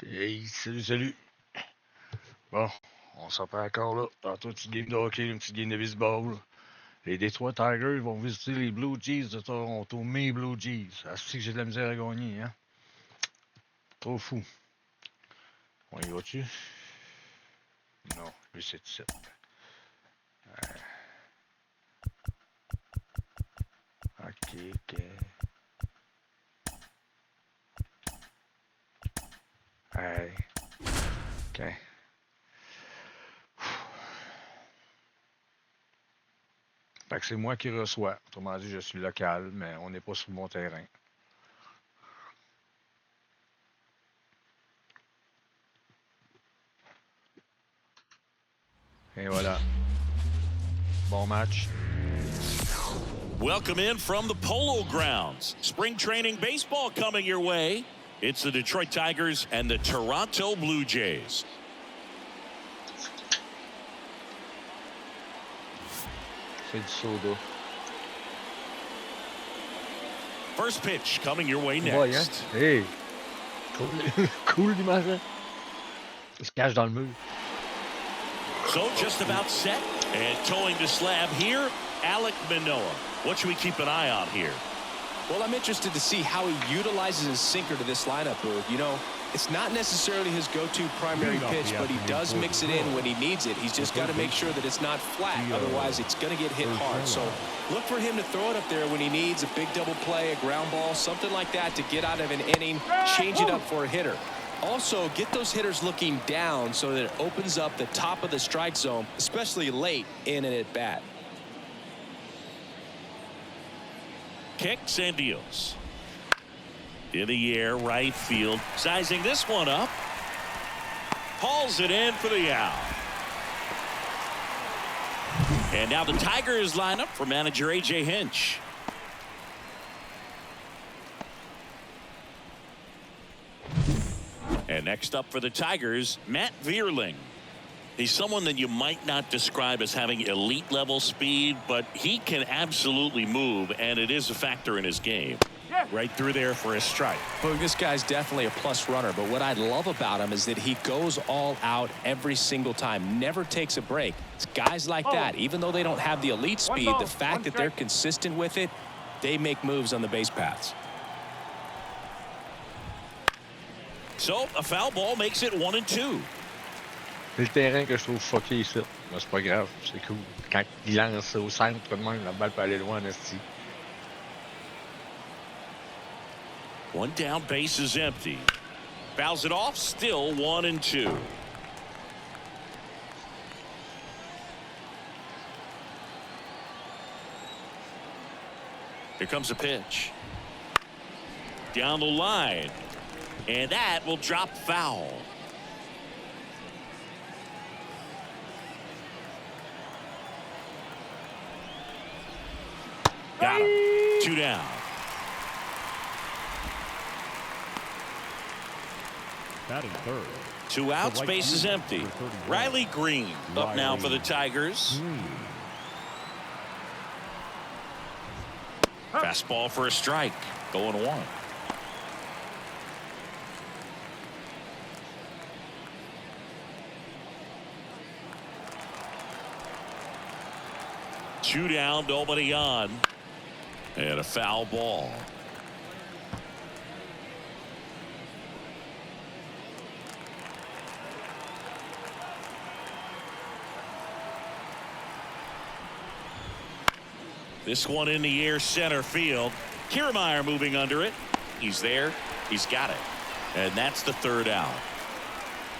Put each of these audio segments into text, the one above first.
Hey, salut, salut. Bon, on s'en fait encore là. Tantôt, une petite game de hockey, une petite game de baseball. Les Detroit Tigers vont visiter les Blue Jays de Toronto. Mes Blue Jays. Ah, c'est que j'ai de la misère à gagner, hein? Trop fou. On y va-tu? Non, lui, c'est 7. Ok. Hey. Ok. Fait que c'est moi qui reçois. Autrement dit, je suis local, mais on n'est pas sur mon terrain. Et voilà. Bon match. Welcome in from the Polo Grounds. Spring training baseball coming your way. It's the Detroit Tigers and the Toronto Blue Jays. C'est du soda. First pitch coming your way next. Ouais, hein? Hey! Cool, cool l'image, hein? Il se cache dans le mur. So just about set and towing the slab here, Alek Manoah. What should we keep an eye on here? Well, I'm interested to see how he utilizes his sinker to this lineup, Booth. You know, it's not necessarily his go-to primary pitch, but he does mix it in when he needs it. He's just got to make sure that it's not flat. Otherwise, it's going to get hit hard. So look for him to throw it up there when he needs a big double play, a ground ball, something like that to get out of an inning, change it up for a hitter. Also, get those hitters looking down so that it opens up the top of the strike zone, especially late in an at-bat. Kicks and deals. In the air, right field. Sizing this one up. Hauls it in for the out. And now the Tigers line up for manager A.J. Hinch. And next up for the Tigers, Matt Vierling. He's someone that you might not describe as having elite level speed, but he can absolutely move, and it is a factor in his game. Right through there for a strike. Well, this guy's definitely a plus runner, but what I love about him is that he goes all out every single time, never takes a break. It's guys like that, even though they don't have the elite speed, the fact that they're consistent with it, they make moves on the base paths. So a foul ball makes it 1-2. C'est le terrain que je trouve fucké ici. Mais c'est pas grave, c'est cool. Quand il lance au centre, de même, la balle peut aller loin en esti. One down, base is empty. Fouls it off, still 1-2. Here comes a pitch. Down the line. And that will drop foul. Got him. 2 down. Batting third. 2 outs, base is empty. Riley Green up now for the Tigers. Fastball for a strike. Going 1. Two down, nobody on. And a foul ball. This one in the air, center field. Kiermaier moving under it. He's there. He's got it. And that's the 3rd out.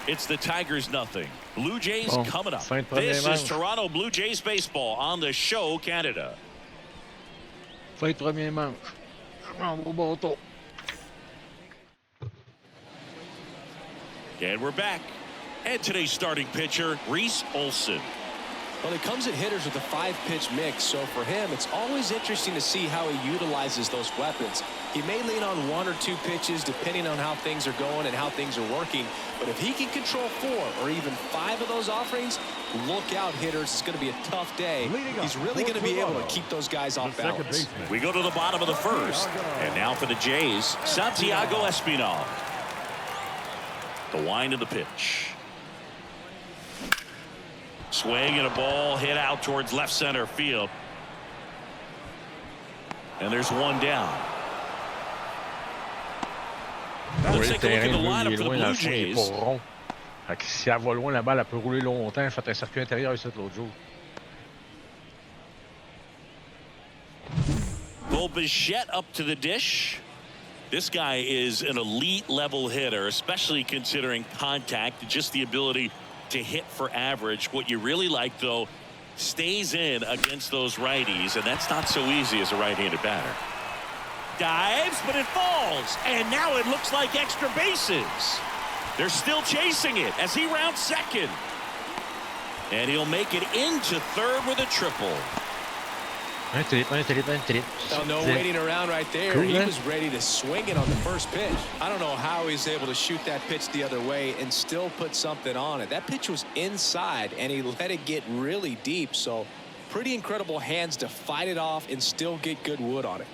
It's the Tigers nothing. Blue Jays coming up. This is Toronto Blue Jays baseball on the show Canada. Fin de premier manche. Au bâton. And we're back. And today's starting pitcher, Reese Olson. Well, he comes at hitters with a 5-pitch mix, so for him, it's always interesting to see how he utilizes those weapons. He may lean on 1 or 2 pitches depending on how things are going and how things are working, but if he can control 4 or even 5 of those offerings, look out, hitters. It's going to be a tough day. He's really going to be able to keep those guys off balance. We go to the bottom of the 1st, and now for the Jays, Santiago Espinal. The wind of the pitch. Swing and a ball hit out towards left center field. And there's one down. Let's take a look at the lineup for the Blue Jays. Fait que si elle va loin, la balle, elle peut rouler longtemps. Fait un circuit intérieur ici l'autre jour. Bo Bichette up to the dish. This guy is an elite level hitter, especially considering contact, just the ability to hit for average. What you really like, though, stays in against those righties, and that's not so easy as a right-handed batter. Dives, but it falls, and now it looks like extra bases. They're still chasing it as he rounds second. And he'll make it into third with a triple. Oh, no waiting around right there. Cool, he man. was ready to swing it on the first pitch. I don't know how he's able to shoot that pitch the other way and still put something on it. That pitch was inside, and he let it get really deep. So pretty incredible hands to fight it off and still get good wood on it.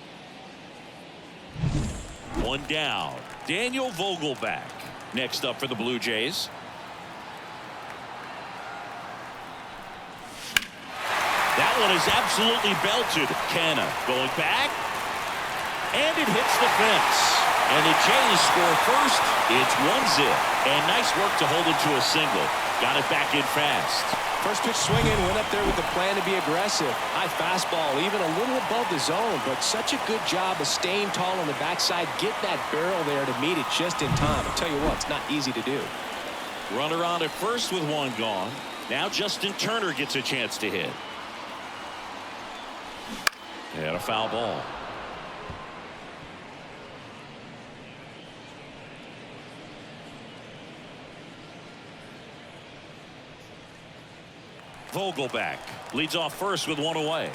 One down. Daniel Vogelbach next up for the Blue Jays. That one is absolutely belted. Canna going back. And it hits the fence. And the Jays score first. It's 1-0. And nice work to hold it to a single. Got it back in fast. First pitch swinging, went up there with the plan to be aggressive. High fastball, even a little above the zone, but such a good job of staying tall on the backside, get that barrel there to meet it just in time. I'll tell you what, it's not easy to do. Runner on at first with one gone. Now Justin Turner gets a chance to hit. And a foul ball. Vogelbach leads off first with one away.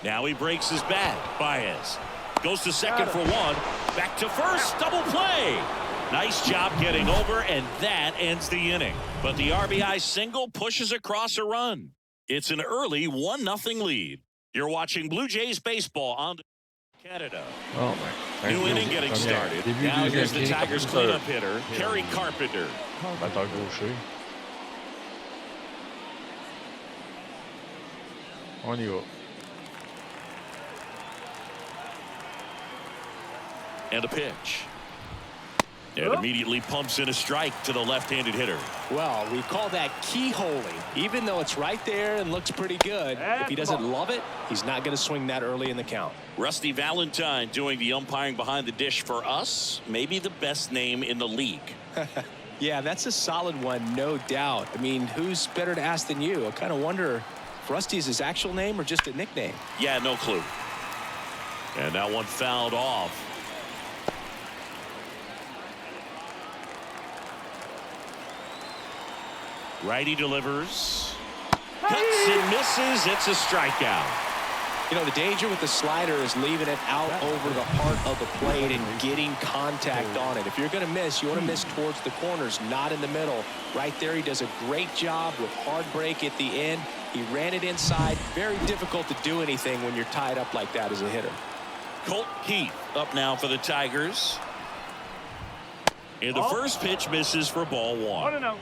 Now he breaks his bat. Baez goes to second for one. Back to first. Double play. Nice job getting over, and that ends the inning. But the RBI single pushes across a run. It's an early 1-0 lead. You're watching Blue Jays baseball on Canada. Oh, man. New inning getting started. Now here's the Tigers cleanup hitter, Kerry Carpenter. Batteur gaucher. On y va. And a pitch. And immediately pumps in a strike to the left-handed hitter. Well, we call that keyholing. Even though it's right there and looks pretty good, if he doesn't love it, he's not going to swing that early in the count. Rusty Valentine doing the umpiring behind the dish for us. Maybe the best name in the league. Yeah, that's a solid one, no doubt. I mean, who's better to ask than you? I kind of wonder if Rusty is his actual name or just a nickname. Yeah, no clue. And that one fouled off. Righty delivers. Cuts and misses. It's a strikeout. You know, the danger with the slider is leaving it out over the heart of the plate and getting contact on it. If you're going to miss, you want to miss towards the corners, not in the middle. Right there, he does a great job with hard break at the end. He ran it inside. Very difficult to do anything when you're tied up like that as a hitter. Colt Keith up now for the Tigers. And the first pitch misses for ball one.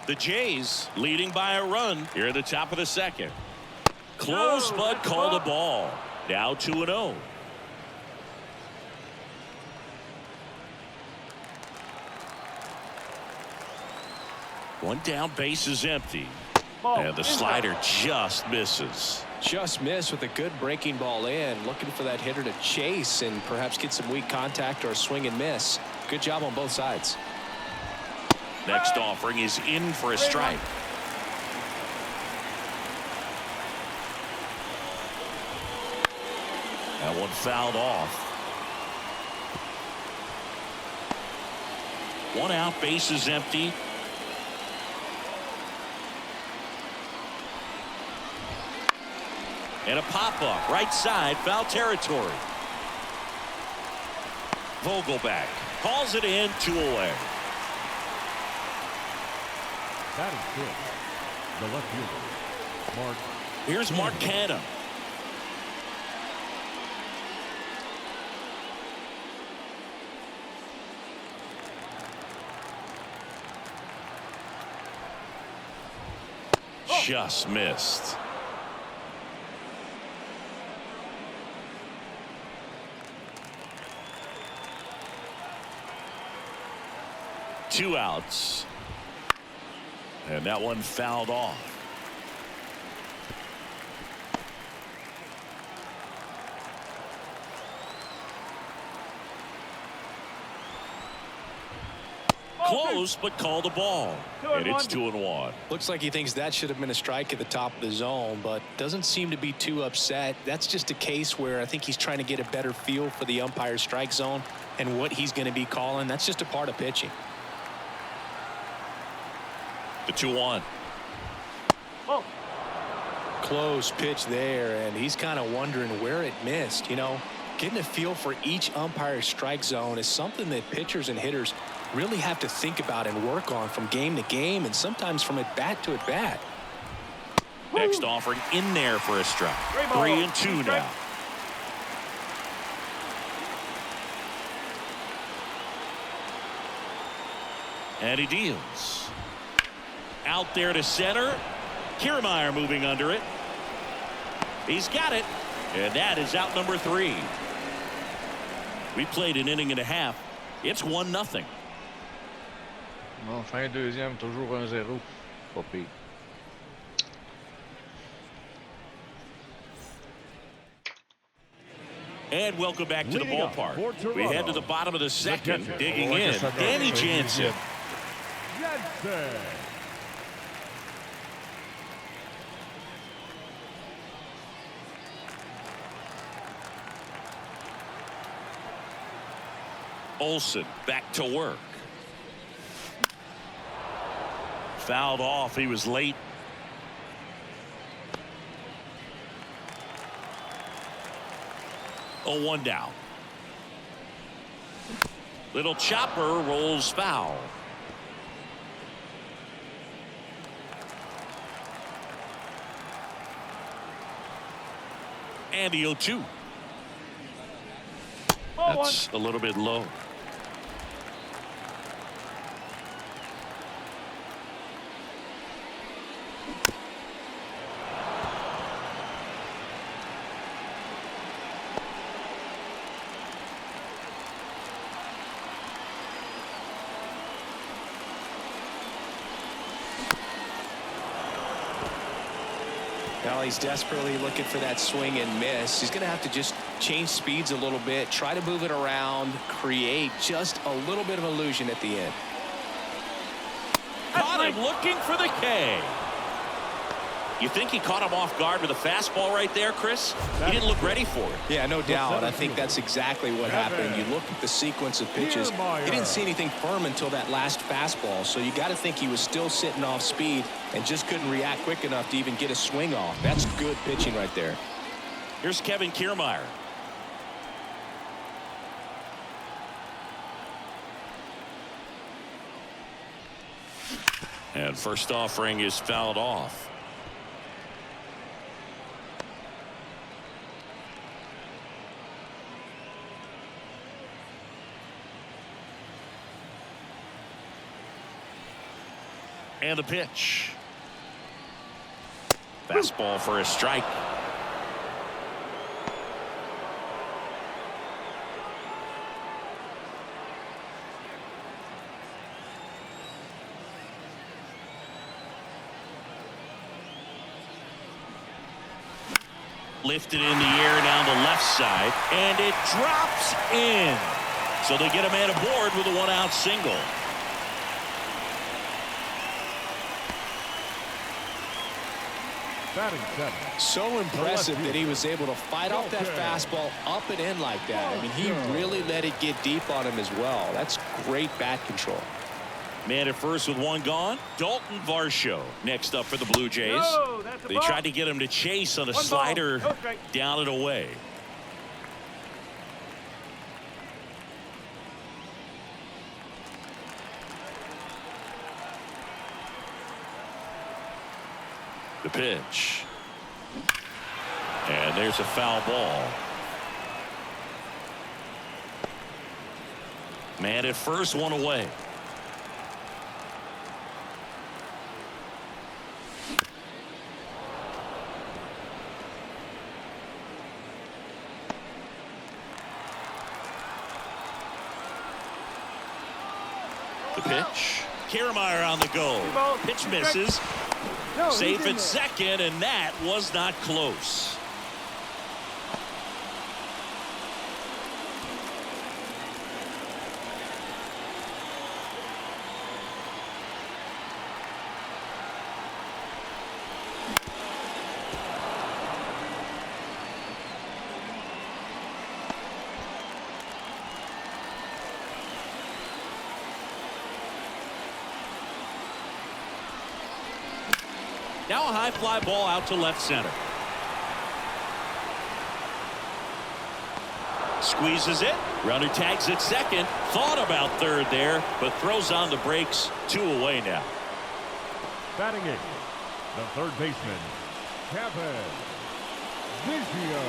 The Jays leading by a run here at the top of the second. Close, but called a ball. Now 2-0. One down, base is empty. And the slider just misses. Just missed with a good breaking ball in. Looking for that hitter to chase and perhaps get some weak contact or a swing and miss. Good job on both sides. Next offering is in for a strike. That one fouled off. One out, base is empty. And a pop-up, right side, foul territory. Vogelbach calls it in, 2 away. Batting fifth, The left fielder, Mark. Here's Mark Canha. Just missed. Two outs. And that one fouled off. Close, but called the ball. And it's 2-1. Looks like he thinks that should have been a strike at the top of the zone, but doesn't seem to be too upset. That's just a case where I think he's trying to get a better feel for the umpire's strike zone and what he's going to be calling. That's just a part of pitching. The 2-1. Oh. Close pitch there, and he's kind of wondering where it missed. You know, getting a feel for each umpire's strike zone is something that pitchers and hitters really have to think about and work on from game to game, and sometimes from at bat to at bat. Next offering in there for a strike. 3-2 now. And he deals. Out there to center. Kiermaier moving under it. He's got it. And that is out number 3. We played an inning and a half. It's 1-0. Bon, fin deuxième, toujours 1-0. Pas pire. And welcome back to the Leading up ballpark. for Toronto, We head to the bottom of the second. catcher. Digging in, Danny Jansen. Jansen. Olsen back to work. Fouled off. He was late. Oh, 1 down. Little chopper rolls foul. And the 0-2. That's a little bit low. Now he's desperately looking for that swing and miss. He's going to have to just change speeds a little bit, try to move it around, create just a little bit of illusion at the end. Caught him looking for the K. You think he caught him off guard with a fastball right there, Chris? He didn't look ready for it. Yeah, no doubt. I think that's exactly what happened. You look at the sequence of pitches. He didn't see anything firm until that last fastball, so you got to think he was still sitting off speed and just couldn't react quick enough to even get a swing off. That's good pitching right there. Here's Kevin Kiermaier. And first offering is fouled off. And a pitch. Fastball for a strike. Lifted in the air down the left side, and it drops in. So they get a man aboard with a 1-out single. Batting seven. So impressive that he was able to fight off that fastball up and in like that. I mean, he really let it get deep on him as well. That's great bat control. Man at first with 1 gone. Dalton Varsho next up for the Blue Jays. They tried to get him to chase on a slider down and away. The pitch. And there's a foul ball. Man at first, one away. The pitch. Kiermaier on the go. Pitch misses. Safe at second, and that was not close. Now a high fly ball out to left center. Squeezes it. Runner tags at second. Thought about third there, but throws on the brakes. 2 away now. Batting it, the third baseman, Cavan Biggio.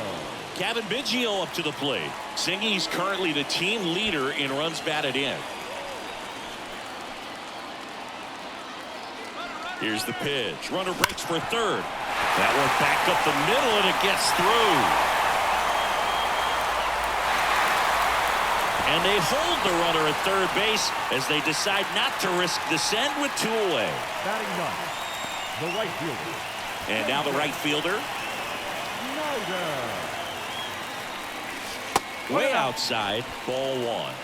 Cavan Biggio up to the plate. Singy's currently the team leader in runs batted in. Here's the pitch. Runner breaks for third. That one back up the middle, and it gets through. And they hold the runner at third base as they decide not to risk the send with 2 away. Batting ninth, the right fielder. And now the right fielder. Snyder. Way outside. Ball 1.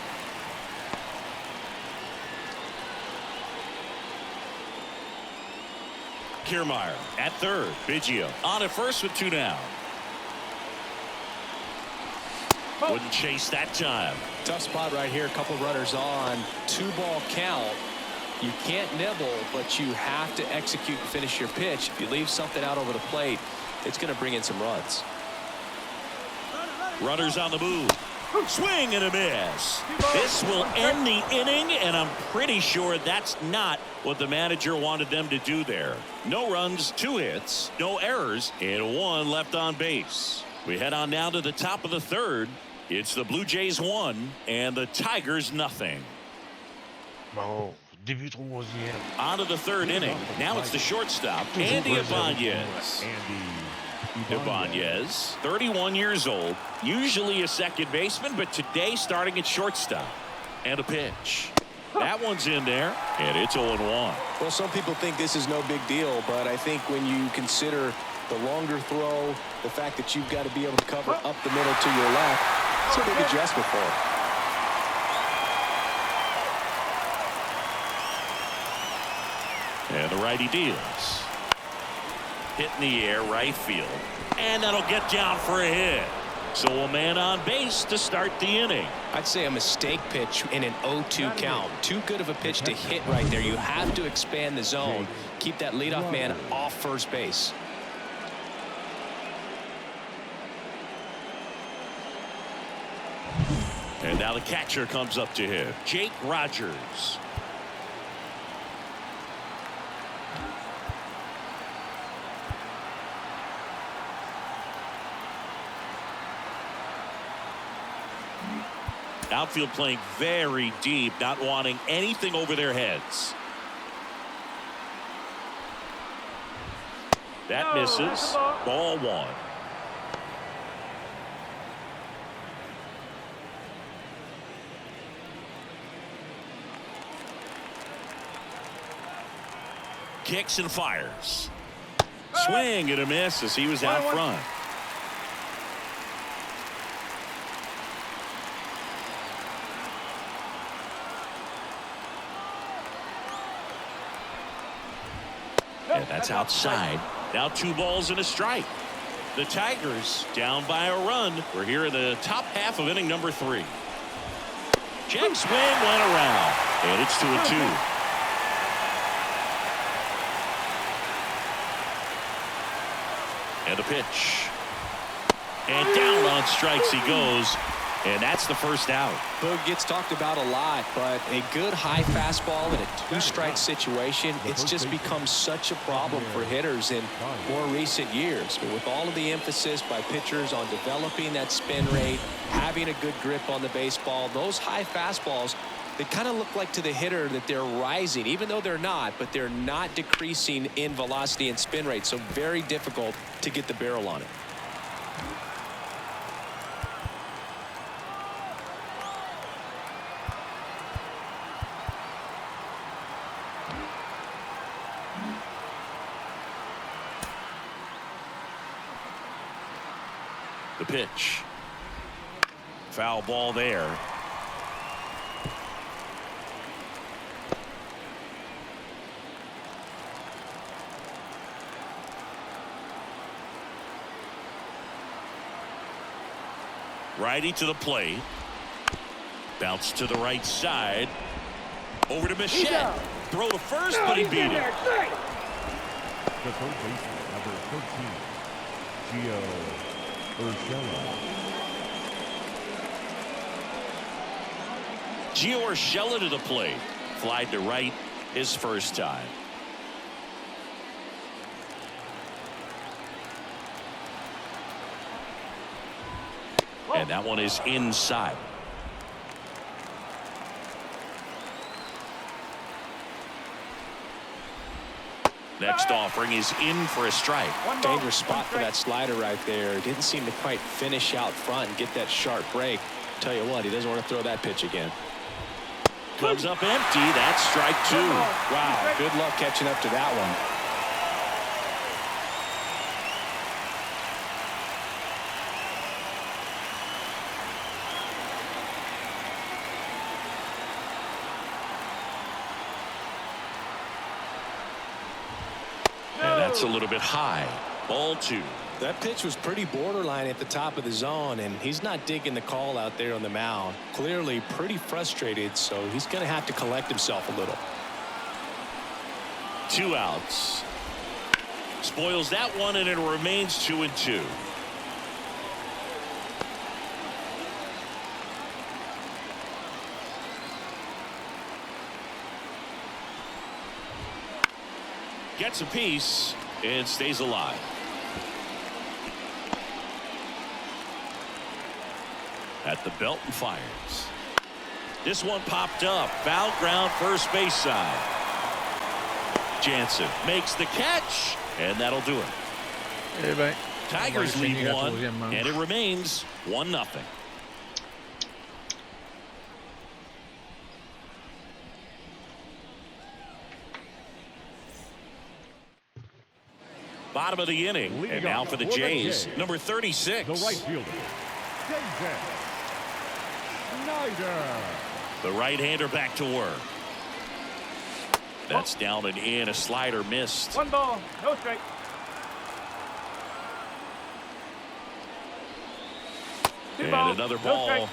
Kiermaier at third. Biggio on at first with 2 down. Wouldn't chase that time. Tough spot right here. A couple runners on. 2-ball count. You can't nibble, but you have to execute and finish your pitch. If you leave something out over the plate, it's going to bring in some runs. Runners on the move. Swing and a miss. This will end the inning, and I'm pretty sure that's not what the manager wanted them to do there. No runs, 2 hits, no errors, and 1 left on base. We head on now to the top of the third. It's the Blue Jays 1 and the Tigers nothing. Bon, début troisième. On to the third inning. Now it's the shortstop, Andy Ibanez. Ibanez, 31 years old, usually a second baseman, but today starting at shortstop. And a pitch. That one's in there, and it's 0-1. Well, some people think this is no big deal, but I think when you consider the longer throw, the fact that you've got to be able to cover up the middle to your left, it's a big adjustment for him. And the righty deals. Hit in the air, right field. And that'll get down for a hit. So a man on base to start the inning. I'd say a mistake pitch in an 0-2 count. Too good of a pitch to hit right there. You have to expand the zone. Keep that leadoff man off first base. And now the catcher comes up to him. Jake Rogers. Outfield playing very deep, not wanting anything over their heads. That misses. Ball 1. Kicks and fires. Swing and a miss as he was out front. And that's outside. Now 2 balls and a strike. The Tigers down by a run. We're here in the top half of inning number 3. Check swing went around. And it's 2-2. And a pitch. And down on strikes he goes. And that's the first out. Boog gets talked about a lot, but a good high fastball in a two-strike situation, it's just become such a problem for hitters in more recent years. But with all of the emphasis by pitchers on developing that spin rate, having a good grip on the baseball, those high fastballs, they kind of look like to the hitter that they're rising, even though they're not, but they're not decreasing in velocity and spin rate. So very difficult to get the barrel on it. The pitch. Foul ball there. Righty to the plate. Bounce to the right side. Over to Bichette. Throw to first, but he beat it. The third baseman, number 13, Gio Urshela. Gio Urshela to the plate. Flied to right his first time. And that one is inside. Next offering is in for a strike. Dangerous spot for that slider right there. Didn't seem to quite finish out front and get that sharp break. Tell you what, he doesn't want to throw that pitch again. Comes up empty. That's strike two. Wow, good luck catching up to that one. That's a little bit high. Ball two. That pitch was pretty borderline at the top of the zone, and he's not digging the call out there on the mound. Clearly pretty frustrated, so he's going to have to collect himself a little. 2 outs. Spoils that one, and it remains 2-2. Gets a piece and stays alive. At the belt and fires. This one popped up. Foul ground first base side. Jansen makes the catch, and that'll do it. Eh ben, Tigers on va lead finir la one, troisième manche. and it remains 1-0. Bottom of the inning, and now for the Jays, number 36. The right fielder, DJ Snyder. The right-hander back to work. That's down and in. A slider missed. 1 ball, no strike. And another ball.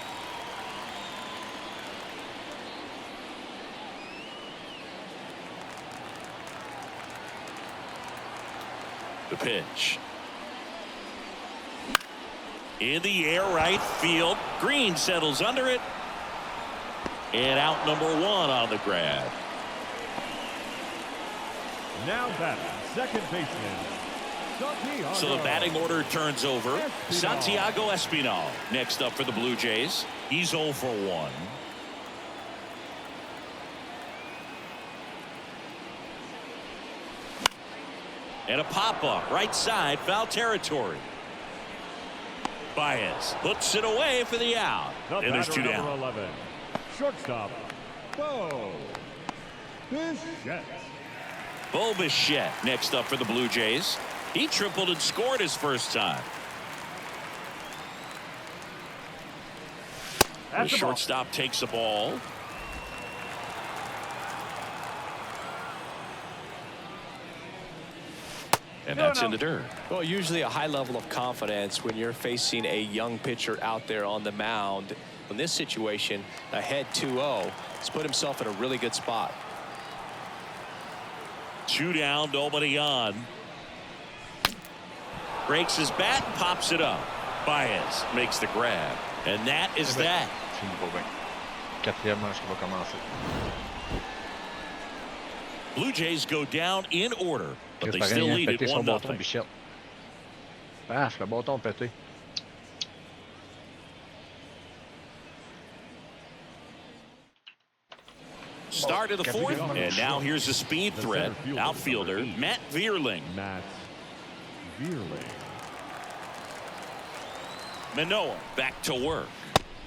The pitch. In the air, right field. Green settles under it. And out number 1 on the grab. Now batting, second baseman, Santiago. So the batting order turns over. Santiago Espinal next up for the Blue Jays. He's 0 for 1. And a pop-up right side, foul territory. Baez hooks it away for the out. The And there's 2 batter, down. number 11, shortstop, Bo Bichette. Bo Bichette next up for the Blue Jays. He tripled and scored his first time. The At the ball. shortstop takes the ball. And that's in the dirt. Well, usually a high level of confidence when you're facing a young pitcher out there on the mound. In this situation, ahead 2-0, he's put himself in a really good spot. 2 down, nobody on. Breaks his bat, pops it up. Baez makes the grab, And that is that. Fini pas bien. Quatrième manche qui va commencer. Blue Jays go down in order, but they Chris still Parent lead vient it péter son bâton, 1-0. Bichette. Paf, le bâton pété. Start of the fourth, and now here's a speed threat. Outfielder Matt Vierling. Matt Vierling. Manoah back to work.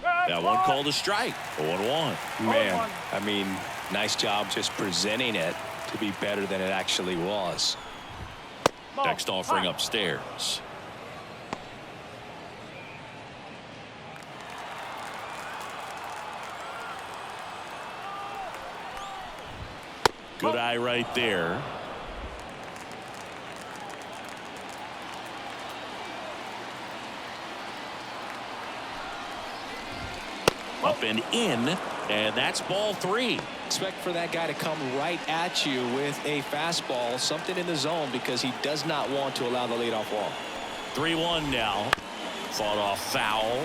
That one called a strike. 0-1. Man, I mean, nice job just presenting it to be better than it actually was. Next offering upstairs. Good eye right there. Up and in, and that's ball 3. Expect for that guy to come right at you with a fastball, something in the zone, because he does not want to allow the leadoff walk. 3-1 now. Fought off foul.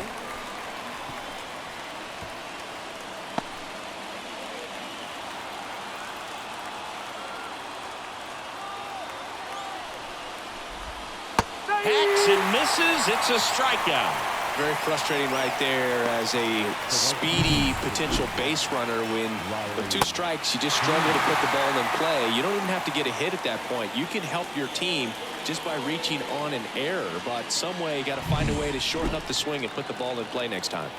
Hacks and misses. It's a strikeout. Very frustrating right there as a speedy potential base runner. When with 2 strikes, you just struggle to put the ball in play. You don't even have to get a hit at that point. You can help your team just by reaching on an error, but some way you got to find a way to shorten up the swing and put the ball in play next time.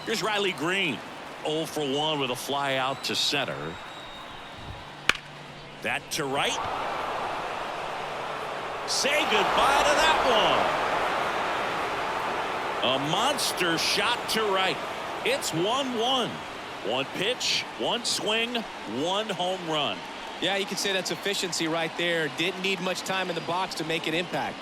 Here's Riley Green. 0 for 1 with a fly out to center. That to right. Say goodbye to that one. A monster shot to right. It's 1-1. 1 pitch, 1 swing, 1 home run. Yeah, you could say that's efficiency right there. Didn't need much time in the box to make an impact.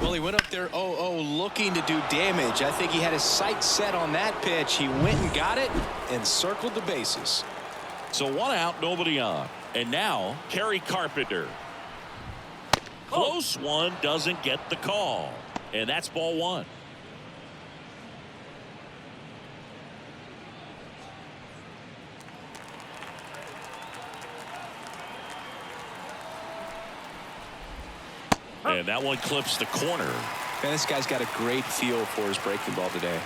Well, he went up there 0-0 looking to do damage. I think he had his sights set on that pitch. He went and got it and circled the bases. So 1 out, nobody on. And now, Kerry Carpenter. Close one, doesn't get the call. And that's ball 1. And that one clips the corner. Man, this guy's got a great feel for his breaking ball today.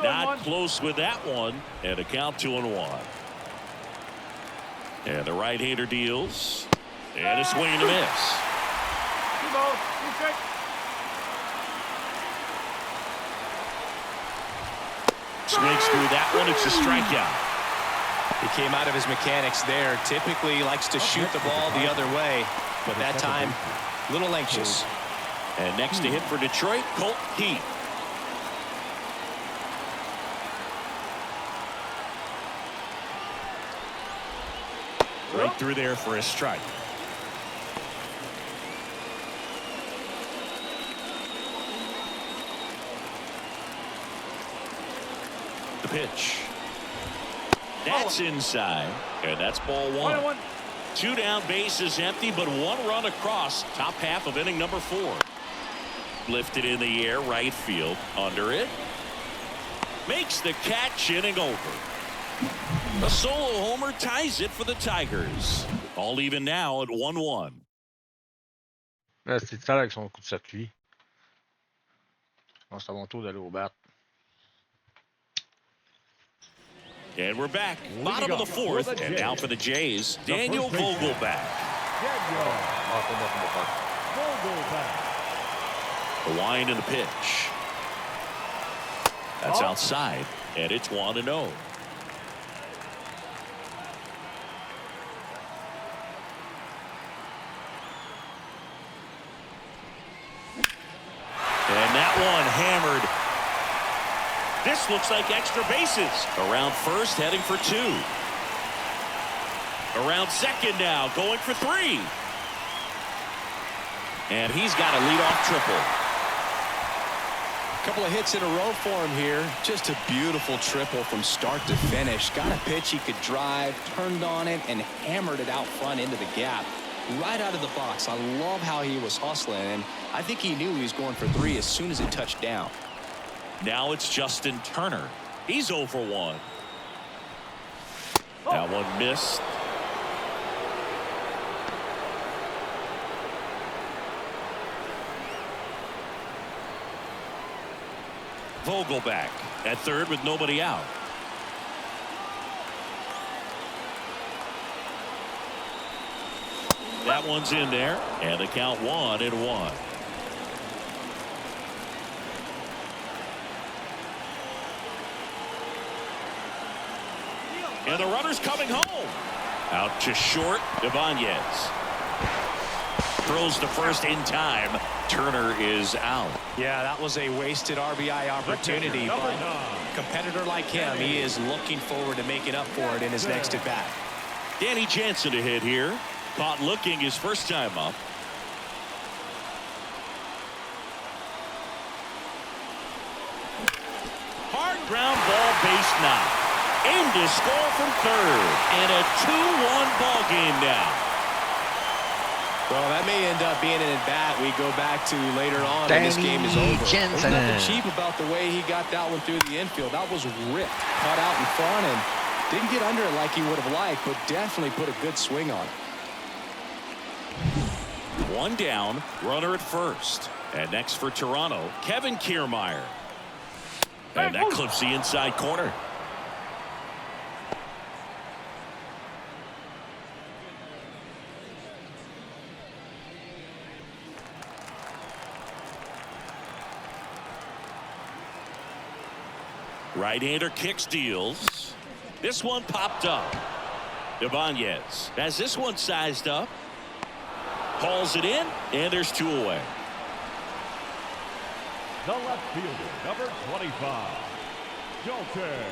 Not close with that one, and a count 2-1. And the right-hander deals, and a swing and a miss. Swings through that one. It's a strikeout. He came out of his mechanics there. Typically likes to shoot the ball the other way, but that time a little anxious. And next to hit for Detroit, Colt Heath. Right through there for a strike. The pitch. That's inside, and that's ball 1. 2 down, bases empty, but 1 run across. Top half of inning number 4. Lifted in the air, right field, under it. Makes the catch, inning over. A solo homer ties it for the Tigers. All even now at 1-1. C'était ça avec son coup de circuit. Bon, c'est à mon tour d'aller au bat. And we're back. Bottom of the 4th. And now for the Jays, Daniel Vogelbach. The wind and the pitch. That's outside, and it's 1-0. And that one hammered. This looks like extra bases. Around first, heading for 2. Around second now, going for 3. And he's got a leadoff triple. Couple of hits in a row for him here. Just a beautiful triple from start to finish. Got a pitch he could drive, turned on it, and hammered it out front into the gap. Right out of the box. I love how he was hustling, and I think he knew he was going for 3 as soon as it touched down. Now it's Justin Turner. He's 0 for 1. That one missed. Vogelback at third with nobody out. That one's in there, and the count 1-1. And the runner's coming home. Out to short, Ibanez. Throws to first in time. Turner is out. Yeah, that was a wasted RBI opportunity, but a competitor like him, he is looking forward to making up for it in his next at-bat. Danny Jansen to hit here. Caught looking his first time up. Hard ground ball, base knock. Aimed to score from third. And a 2-1 ball game now. Well, that may end up being an at-bat we go back to later on when this game is over. There's nothing cheap about the way he got that one through the infield. That was ripped, cut out in front, and didn't get under it like he would have liked, but definitely put a good swing on it. One down, runner at first. And next for Toronto, Kevin Kiermaier. And that clips the inside corner. Right-hander kicks, deals. This one popped up. Ibanez has this one sized up. Hauls it in, and there's 2 away. The left fielder, number 25, Dalton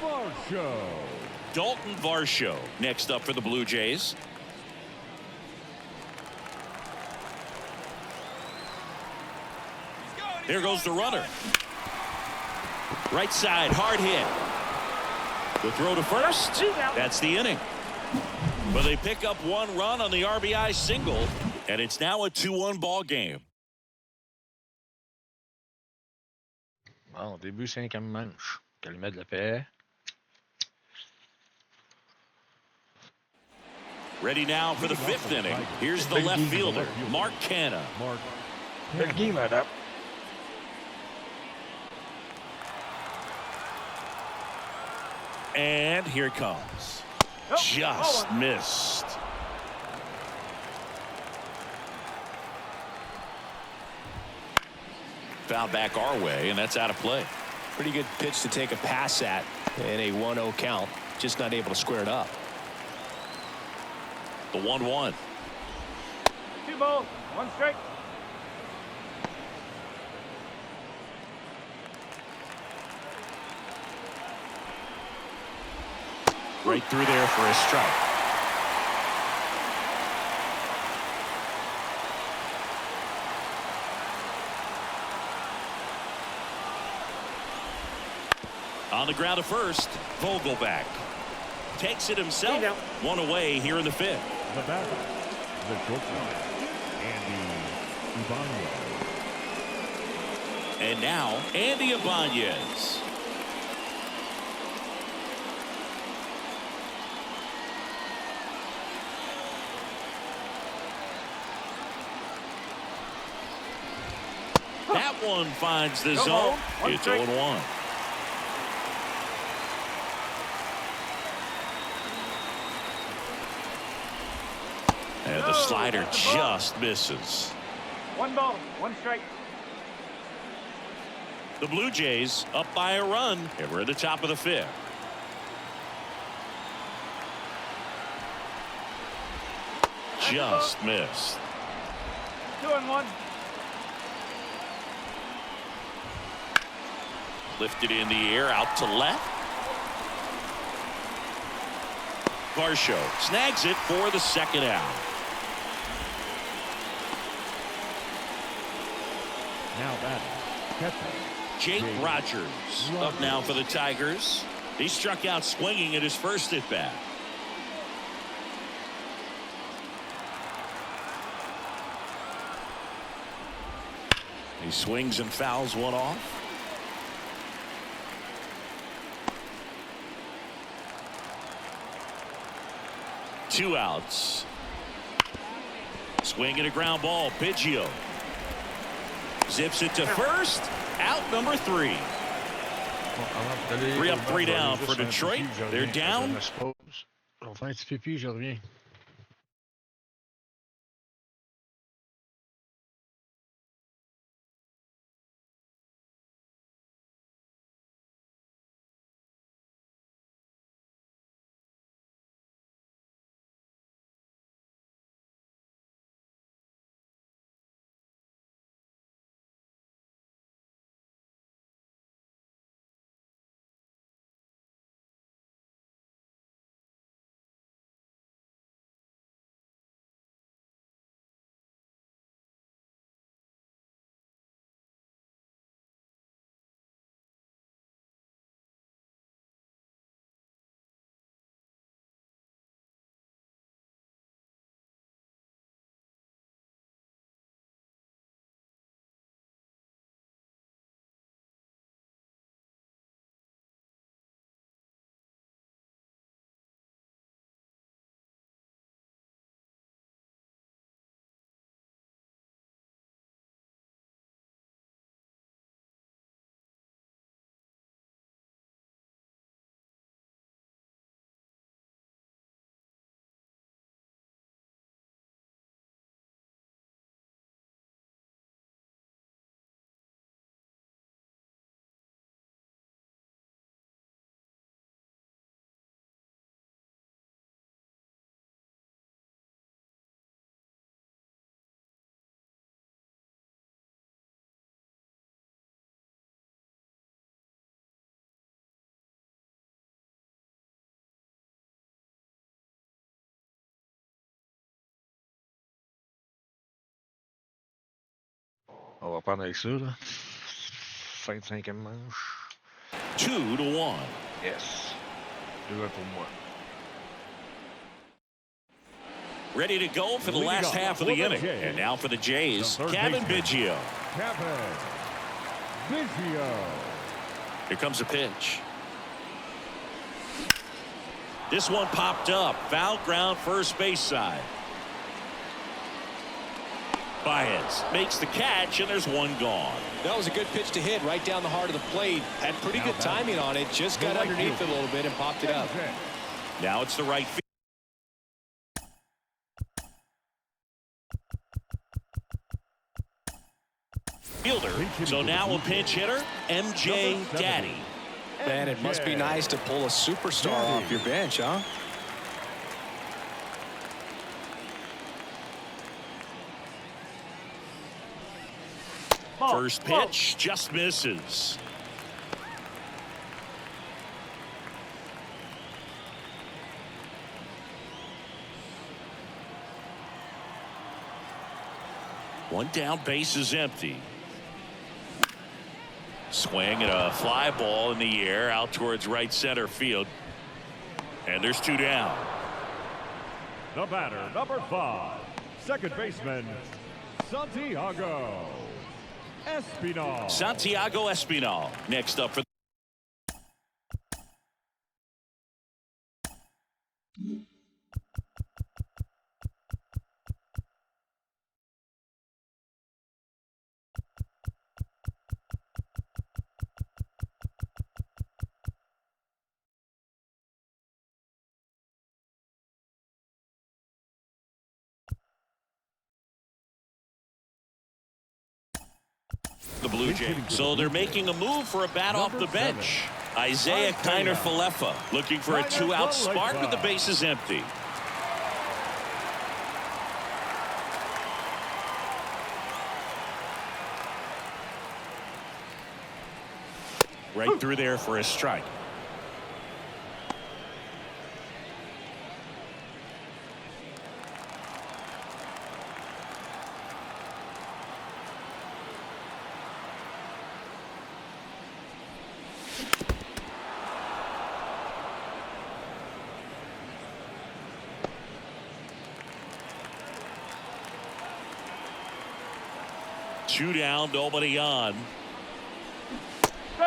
Varsho. Dalton Varsho next up for the Blue Jays. There goes the runner. Right side, hard hit. The throw to first. That's the inning. But they pick up 1 run on the RBI single, and it's now a 2-1 ball game. Bon, début 5e manche. Calumet de la paix. Ready now for the 5th inning. Here's the left fielder, Mark Canha. Belle game, madame. And here it comes. Just missed. Foul back our way, and that's out of play. Pretty good pitch to take a pass at in a 1-0 count. Just not able to square it up. The 1-1. 2 balls, 1 strike. Right through there for a strike. On the ground to first, Vogelback takes it himself. 1 away here in the 5th. The batter, the shortstop, Andy Ibanez. And now, Andy Ibanez. That one finds the zone. It's 0-1. And the slider just misses. 1 ball, 1 strike. The Blue Jays up by a run, and we're at the top of the 5th. Just missed. 2-1. Lifted in the air, out to left. Varsho snags it for the 2nd out. Now batting, catcher, Jake Rogers up now for the Tigers. He struck out swinging at his first at bat. He swings and fouls one off. Two outs. Swing and a ground ball. Biggio zips it to first. Out number 3. 3 up, 3 down for Detroit. They're down. Je vais faire un petit pipi, je reviens. On va prendre avec ça, là. Fin de 5e manche. 2-1. Yes. 2-1 pour moi. Ready to go for the last half of the inning. And now for the Jays, Kevin Biggio. Kevin Biggio. Here comes a pitch. This one popped up. Foul ground, first base side. Baez makes the catch, and there's one gone. That was a good pitch to hit right down the heart of the plate. Had pretty good timing on it. Just got underneath it a little bit and popped it up. Now it's the right field. Fielder. So now a pinch hitter, MJ Daddy. Man, it must be nice to pull a superstar off your bench, huh? First pitch just misses. One down, base is empty. Swing and a fly ball in the air out towards right center field. And there's 2 down. The batter, number 5, second baseman, Santiago Espinal. Santiago Espinal next up for the Blue Jays. So they're making a move for a bat off the bench. Isaiah Kiner-Falefa looking for a 2-out spark with the bases empty. Right through there for a strike. 2 down, nobody on.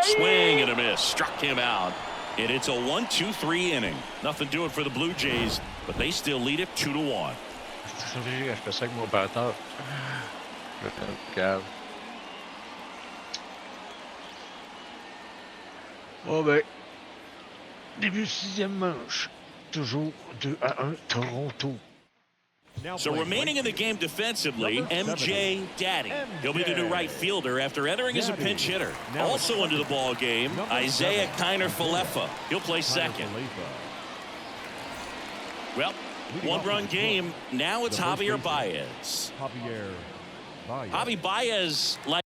Swing and a miss. Struck him out. And it's a 1-2-3 inning. Nothing doing for the Blue Jays, but they still lead it 2-1. C'est ça que je fais ça avec mon batteur. Regarde. Bon ben, début 6e manche. Toujours 2-1 Toronto. So remaining in the game defensively, MJ Daddy. He'll be the new right fielder after entering as a pinch hitter. Also into the ball game, Isaiah Kiner-Falefa. He'll play second. Well, 1-run game. Now it's Javier Baez. Javi Baez, like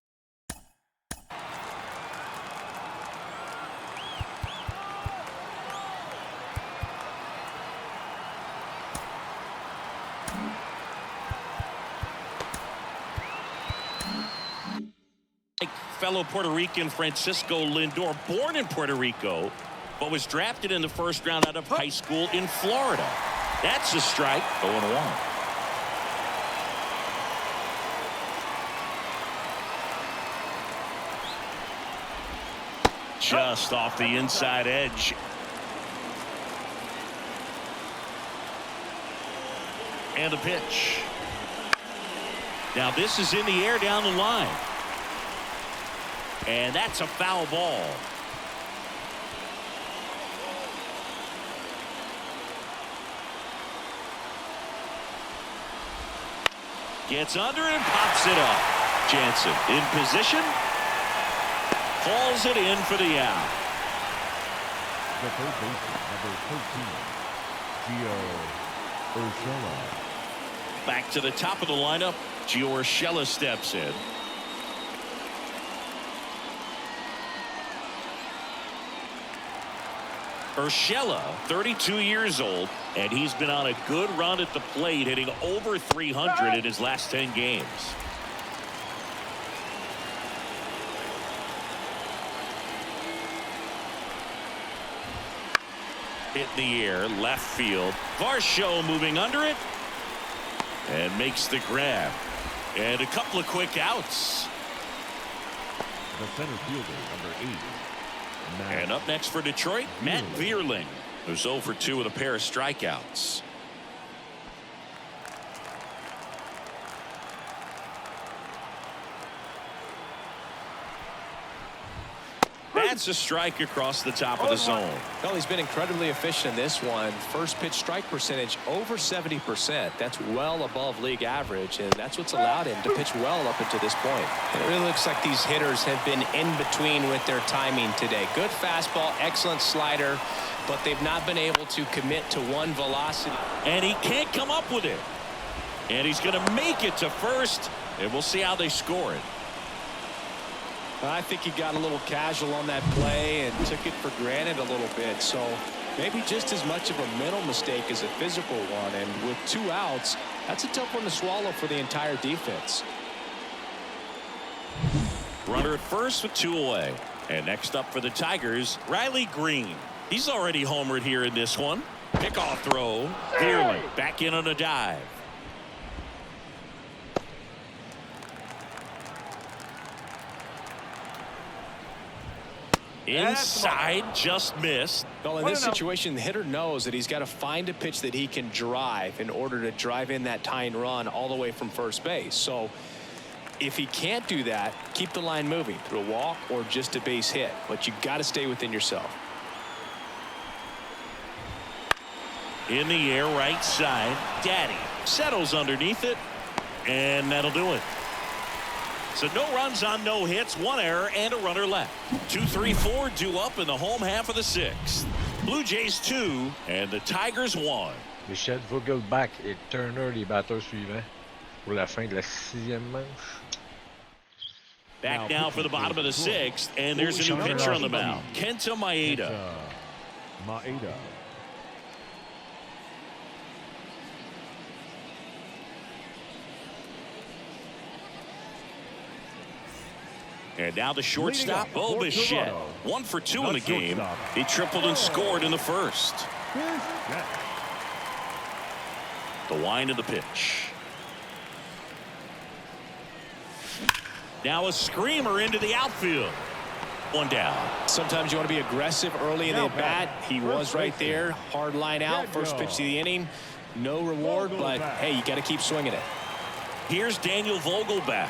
fellow Puerto Rican Francisco Lindor, born in Puerto Rico, but was drafted in the first round out of high school in Florida. That's a strike. 0-1. Just off the inside edge. And a pitch. Now this is in the air down the line. And that's a foul ball. Gets under and pops it up. Jansen in position. Calls it in for the out. The third baseman, number 13, Gio Urshela. Back to the top of the lineup. Gio Urshela steps in. Urshela, 32 years old, and he's been on a good run at the plate, hitting over 300 in his last 10 games. Hit in the air, left field. Varsho moving under it and makes the grab. And a couple of quick outs. The center fielder, number 8. And up next for Detroit, Matt Vierling, who's 0 for 2 with a pair of strikeouts. That's a strike across the top of the zone. Well, he's been incredibly efficient in this one. First pitch strike percentage over 70%. That's well above league average, and that's what's allowed him to pitch well up until this point. And it really looks like these hitters have been in between with their timing today. Good fastball, excellent slider, but they've not been able to commit to one velocity. And he can't come up with it. And he's going to make it to first, and we'll see how they score it. I think he got a little casual on that play and took it for granted a little bit. So maybe just as much of a mental mistake as a physical one. And with 2 outs, that's a tough one to swallow for the entire defense. Runner at first with 2 away. And next up for the Tigers, Riley Green. He's already homered here in this one. Pickoff throw. Vierling back in on a dive. Inside, just missed. Well, in this situation, the hitter knows that he's got to find a pitch that he can drive in order to drive in that tying run all the way from first base. So if he can't do that, keep the line moving through a walk or just a base hit. But you got to stay within yourself. In the air, right side. Daddy settles underneath it, and that'll do it. So no runs on no hits, 1 error, and a runner left. 2-3-4 due up in the home half of the 6th. Blue Jays 2 and the Tigers 1. Michel Vogelbach et Turner, les batteurs suivants pour la fin de la 6e manche. Back now for the bottom of the 6th, and there's a new pitcher on the mound, Kenta Maeda. And now the shortstop, Bo Bichette. 1 for 2 in the game. He tripled and scored in the first. The wind of the pitch. Now a screamer into the outfield. One down. Sometimes you want to be aggressive early in the at-bat. He was right there. Hard line out. First pitch of the inning. No reward, but hey, you got to keep swinging it. Here's Daniel Vogelbach.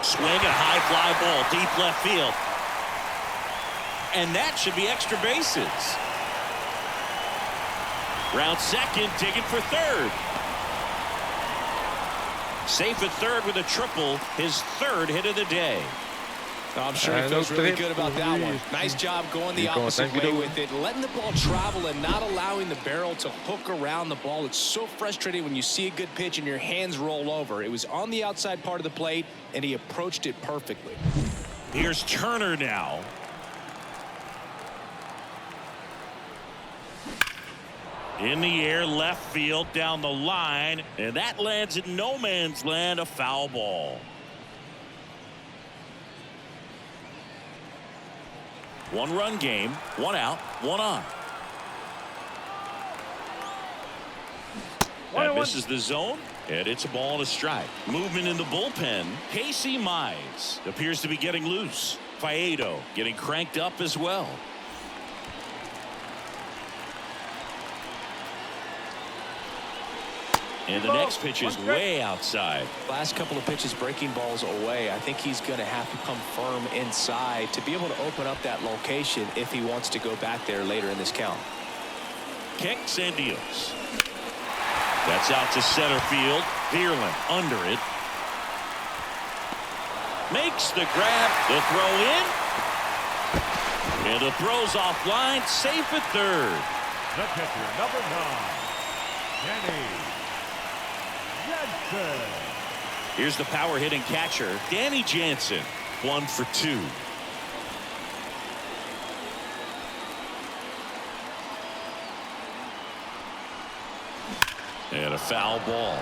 Swing and a high fly ball deep left field. And that should be extra bases. Round second, digging for third. Safe at third with a triple, his third hit of the day. I'm sure he feels really good about that one. Nice job going the opposite way with it, letting the ball travel and not allowing the barrel to hook around the ball. It's so frustrating when you see a good pitch and your hands roll over. It was on the outside part of the plate, and he approached it perfectly. Here's Turner now. In the air, left field, down the line, and that lands in no man's land, a foul ball. One-run game, one out, one on. That misses the zone, and it's a ball and a strike. Movement in the bullpen. Casey Mize appears to be getting loose. Faedo getting cranked up as well. And the next pitch is way outside. Last couple of pitches breaking balls away. I think he's going to have to come firm inside to be able to open up that location if he wants to go back there later in this count. Kicks and deals. That's out to center field. Bierlin under it. Makes the grab. The throw in. And the throw's offline. Safe at third. The catcher, number 9, Danny Jansen. Here's the power hitting catcher, Danny Jansen. 1 for 2. And a foul ball.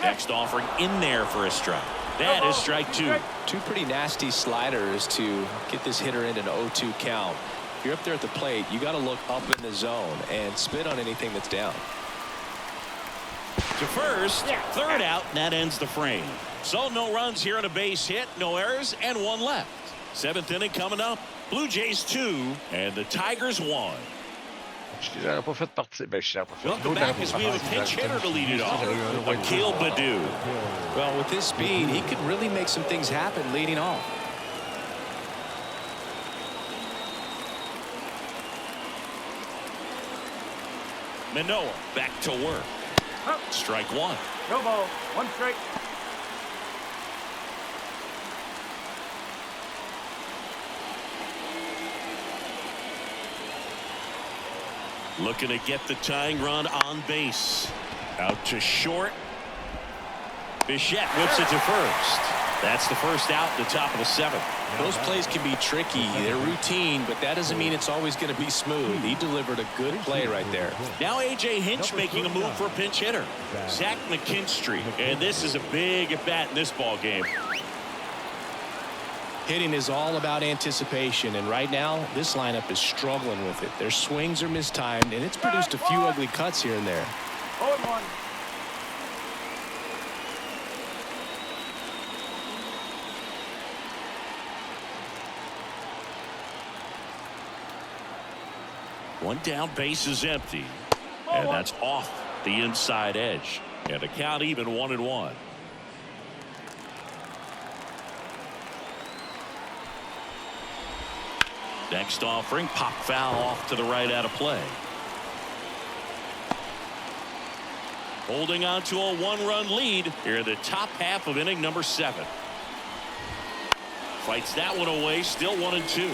Next offering in there for a strike. That is strike 2. Two pretty nasty sliders to get this hitter into an 0-2 count. If you're up there at the plate, you got to look up in the zone and spit on anything that's down. To first, third out, and that ends the frame. So no runs here on a base hit, no errors, and 1 left. 7th inning coming up. Blue Jays 2 and the Tigers 1. Pas fait partie. Ben, je pas fait. Welcome back as we have a pinch hitter to lead it off. Akil Baddoo. Well, with his speed, he could really make some things happen leading off. Manoah back to work. Strike 1. No ball. 1 strike. Looking to get the tying run on base. Out to short. Bichette whips it to first. That's the first out, the top of the 7th. Those plays can be tricky. They're routine, but that doesn't mean it's always going to be smooth. He delivered a good play right there. Now A.J. Hinch making a move for a pinch hitter. Zach McKinstry. And this is a big at-bat in this ball game. Hitting is all about anticipation, and right now this lineup is struggling with it. Their swings are mistimed, and it's produced a few ugly cuts here and there. 0-1. One down, base is empty. And that's off the inside edge. And the count even 1-1. Next offering, pop foul off to the right out of play. Holding on to a 1-run lead here in the top half of inning number 7. Fights that one away, still 1-2.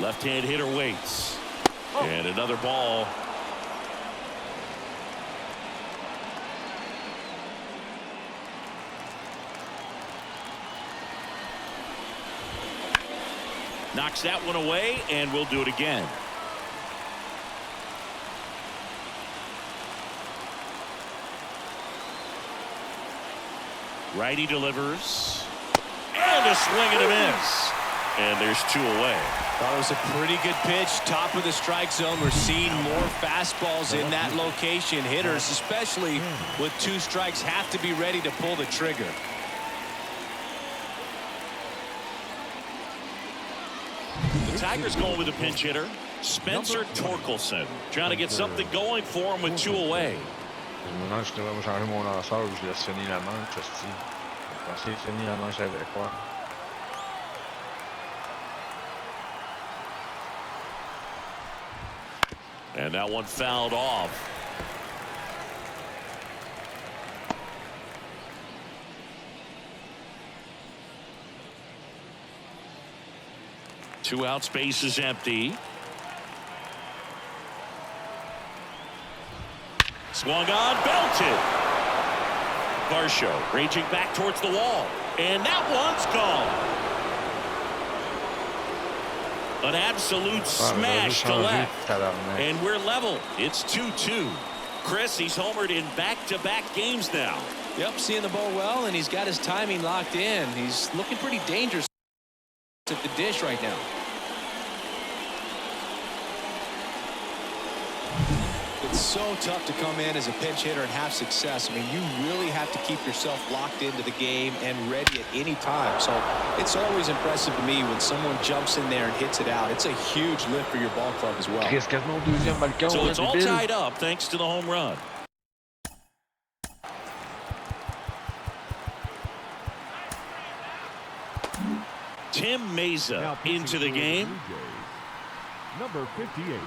Left-hand hitter waits. And another ball. Knocks that one away, and we'll do it again. Righty delivers. And a swing and a miss. And there's 2 away. Thought it was a pretty good pitch. Top of the strike zone. We're seeing more fastballs in that location. Hitters, especially with 2 strikes, have to be ready to pull the trigger. The Tigers going with a pinch hitter. Spencer Torkelson. Trying to get something going for him with 2 away. Maintenant, je devrais changer mon lanceur ou je laisse finir la manche. Je pensais finir la manche avec quoi. And that one fouled off. Two out, space is empty. Swung on, belted. Varsho raging back towards the wall. And that one's gone. An absolute smash to left. And we're level. It's 2-2. Chris, he's homered in back-to-back games now. Yep, seeing the ball well, and he's got his timing locked in. He's looking pretty dangerous at the dish right now. It's so tough to come in as a pinch hitter and have success. I mean, you really have to keep yourself locked into the game and ready at any time. So it's always impressive to me when someone jumps in there and hits it out. It's a huge lift for your ball club as well. So it's all tied up thanks to the home run. Tim Mayza into the game. Number 58,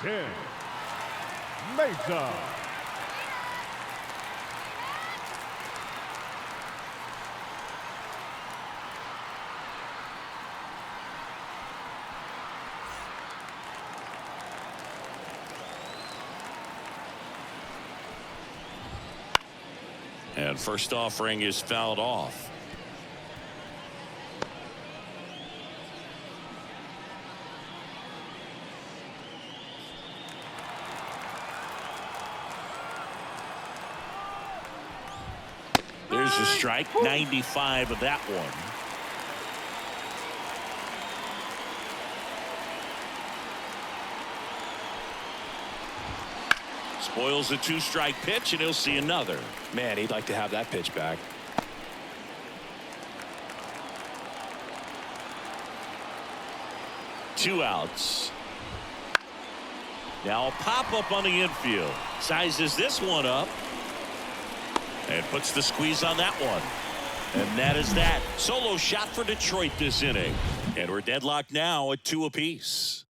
Tim Mayza. And first offering is fouled off. There's a strike, 95 of that one. Spoils a 2-strike pitch, and he'll see another. Man, he'd like to have that pitch back. Two outs. Now a pop-up on the infield. Sizes this one up. And puts the squeeze on that one. And that is that. Solo shot for Detroit this inning. And we're deadlocked now at 2 apiece.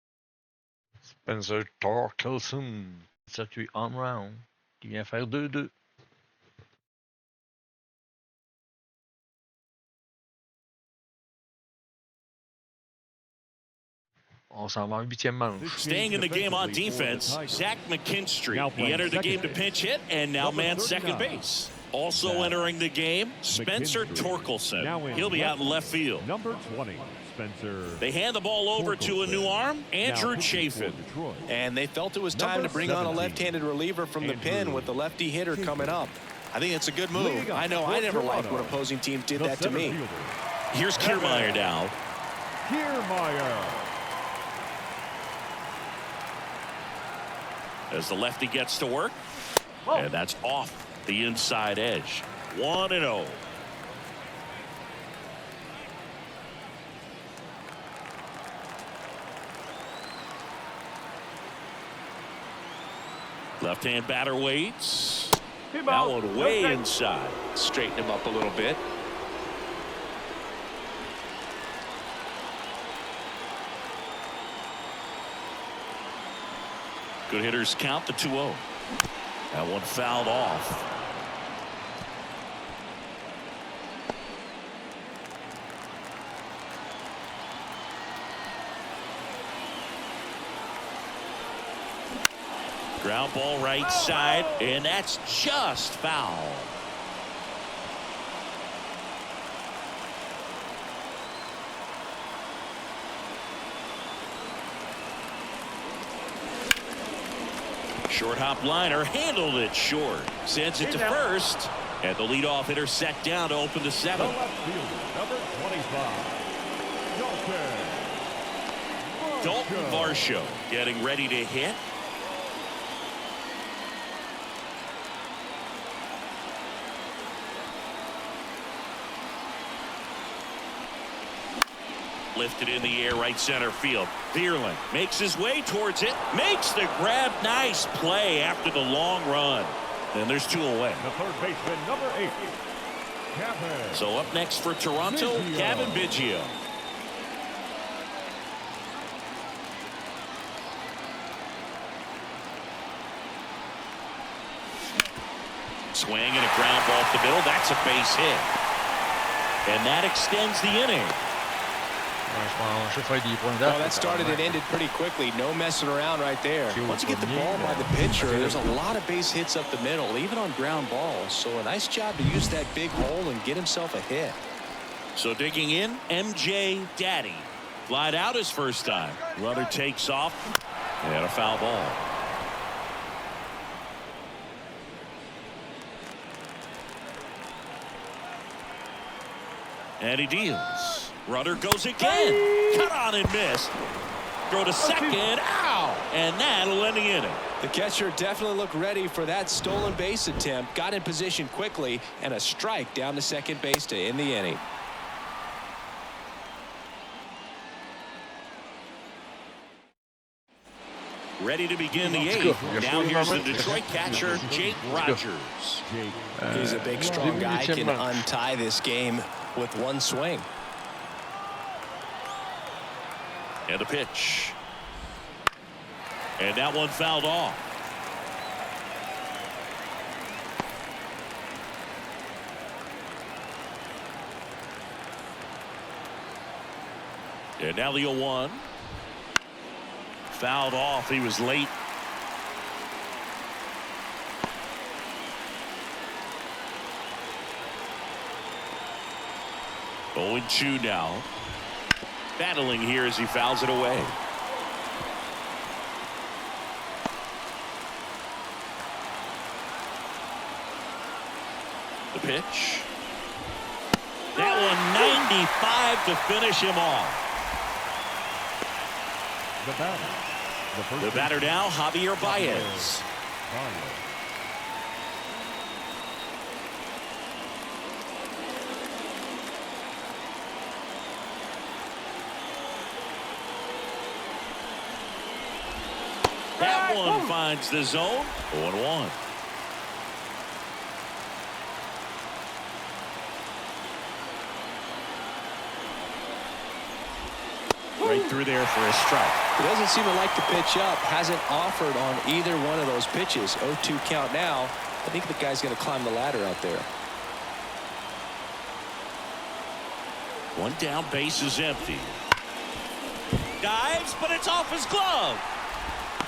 Spencer Torkelson. Circuit en round. Qui vient faire 2-2. On s'en va en 8e manche. Staying in the game on defense, Zach McKinstry. He entered the game to pinch hit and now man second base. Also entering the game, Spencer Torkelson. He'll be out in left field. Number 20, Spencer. They hand the ball over to a new arm, Andrew Chafin. And they felt it was time to bring on a left-handed reliever from the pen with the lefty hitter coming up. I think it's a good move. I know I never liked when opposing teams did that to me. Here's Kiermaier now. Kiermaier. As the lefty gets to work. And that's off the inside edge. 1-0. Left-hand batter waits. That one way inside. Straighten him up a little bit. Good hitters count the 2-0. That one fouled off. Ground ball right side, and that's just foul. Short hop liner handled it short. Sends it to first. And the leadoff hitter set down to open the 7th. The left fielder, number 25, Dalton Varsho getting ready to hit. Lifted in the air, right center field. Vierling makes his way towards it. Makes the grab. Nice play after the long run. And there's 2 away. the third baseman, number 8, Cavan. So up next for Toronto, Biggio. Cavan Biggio. Swing and a ground ball up the middle. That's a base hit. And that extends the inning. Well, that started and ended pretty quickly. No messing around right there. Once you get the ball by the pitcher, there's a lot of base hits up the middle, even on ground balls. So a nice job to use that big hole and get himself a hit. So digging in, MJ Daddy. Flied out his first time. Runner takes off. And a foul ball. And he deals. Runner goes again. Cut on and missed. Throw to second. Ow! And that'll end the inning. The catcher definitely looked ready for that stolen base attempt. Got in position quickly, and a strike down to second base to end the inning. Ready to begin the 8th. Now here's the Detroit catcher, Jake Rogers. He's a big, strong guy. Can untie this game with one swing. And a pitch. And that one fouled off. And now the 0-1. Fouled off. He was late. Oh, 0-2 now. Battling here as he fouls it away. The pitch. That one 95 to finish him off. The batter now, Javier Baez. That one finds the zone. 0-1. Right through there for a strike. He doesn't seem to like to pitch up. Hasn't offered on either one of those pitches. 0-2 count now. I think the guy's going to climb the ladder out there. One down, base is empty. Dives, but it's off his glove.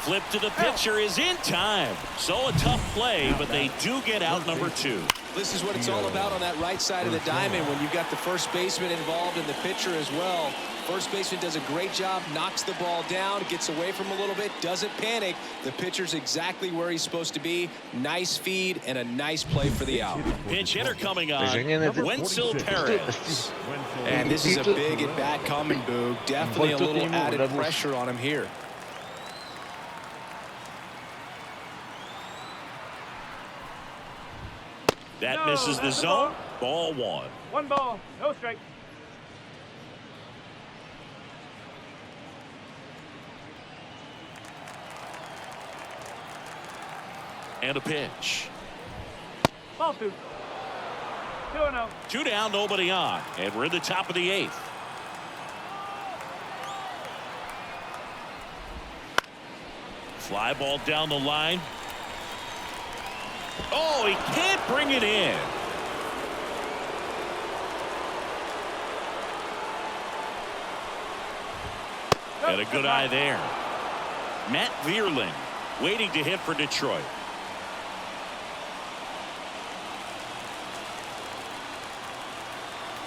Flip to the pitcher is in time. So a tough play, but they do get out number 2. This is what it's all about on that right side of the diamond when you've got the first baseman involved and the pitcher as well. First baseman does a great job, knocks the ball down, gets away from him a little bit, doesn't panic. The pitcher's exactly where he's supposed to be. Nice feed and a nice play for the out. Pinch hitter coming on, Wenzel Perez. And this is a big at bat coming, Boog. Definitely a little added pressure on him here. That misses the zone. Ball 1. 1 ball, no strike. And a pitch. Ball 2. 2-0. 2 down, nobody on. And we're in the top of the 8th. Fly ball down the line. Oh, he can't bring it in. And a good eye there. Matt Vierling waiting to hit for Detroit.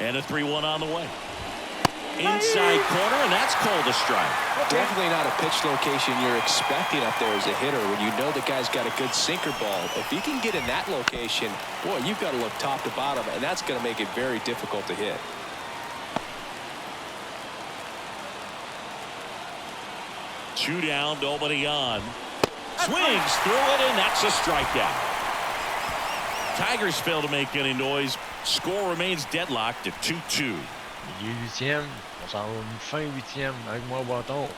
And a 3-1 on the way. inside corner, and that's called a strike. Definitely not a pitch location you're expecting up there as a hitter when you know the guy's got a good sinker ball. If he can get in that location, boy, you've got to look top to bottom, and that's going to make it very difficult to hit. Two down, nobody on. Swings through it, and that's a strikeout. Tigers fail to make any noise. Score remains deadlocked at 2-2. Il est 8e. On s'en va fin 8e avec moi au bâton.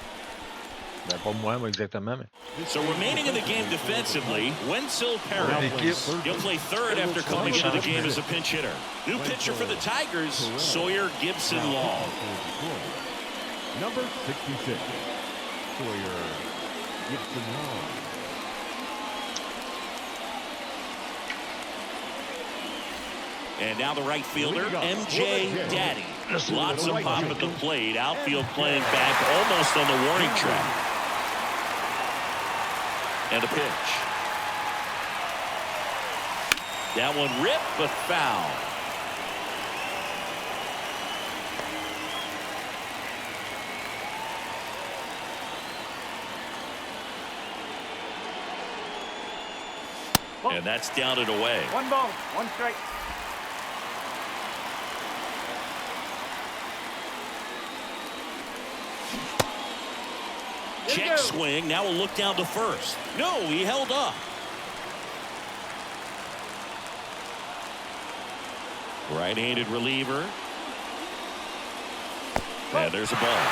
Ben, pas moi, mais exactement. Mais... So remaining in the game defensively, Wenzel Perez. He'll play third after coming into the game as a pinch hitter. New pitcher for the Tigers, Sawyer Gibson-Long. Number 66, Sawyer Gibson-Long. And now the right fielder, MJ Daddy. Lots of pop at the plate. Outfield playing back almost on the warning track. And a pitch. That one ripped, but foul. And that's down and away. 1 ball, 1 strike. Check swing. Now we'll look down to first. No, he held up. Right-handed reliever. And there's a ball.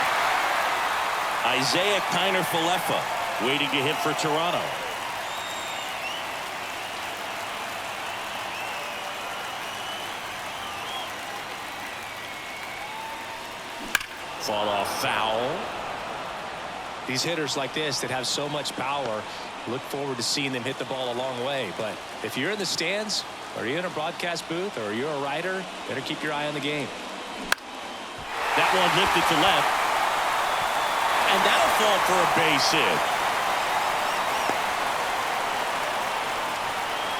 Isaiah Kiner-Falefa waiting to hit for Toronto. Fall off foul. These hitters like this that have so much power, look forward to seeing them hit the ball a long way. But if you're in the stands, or you're in a broadcast booth, or you're a writer, better keep your eye on the game. That one lifted to left. And that'll fall for a base hit.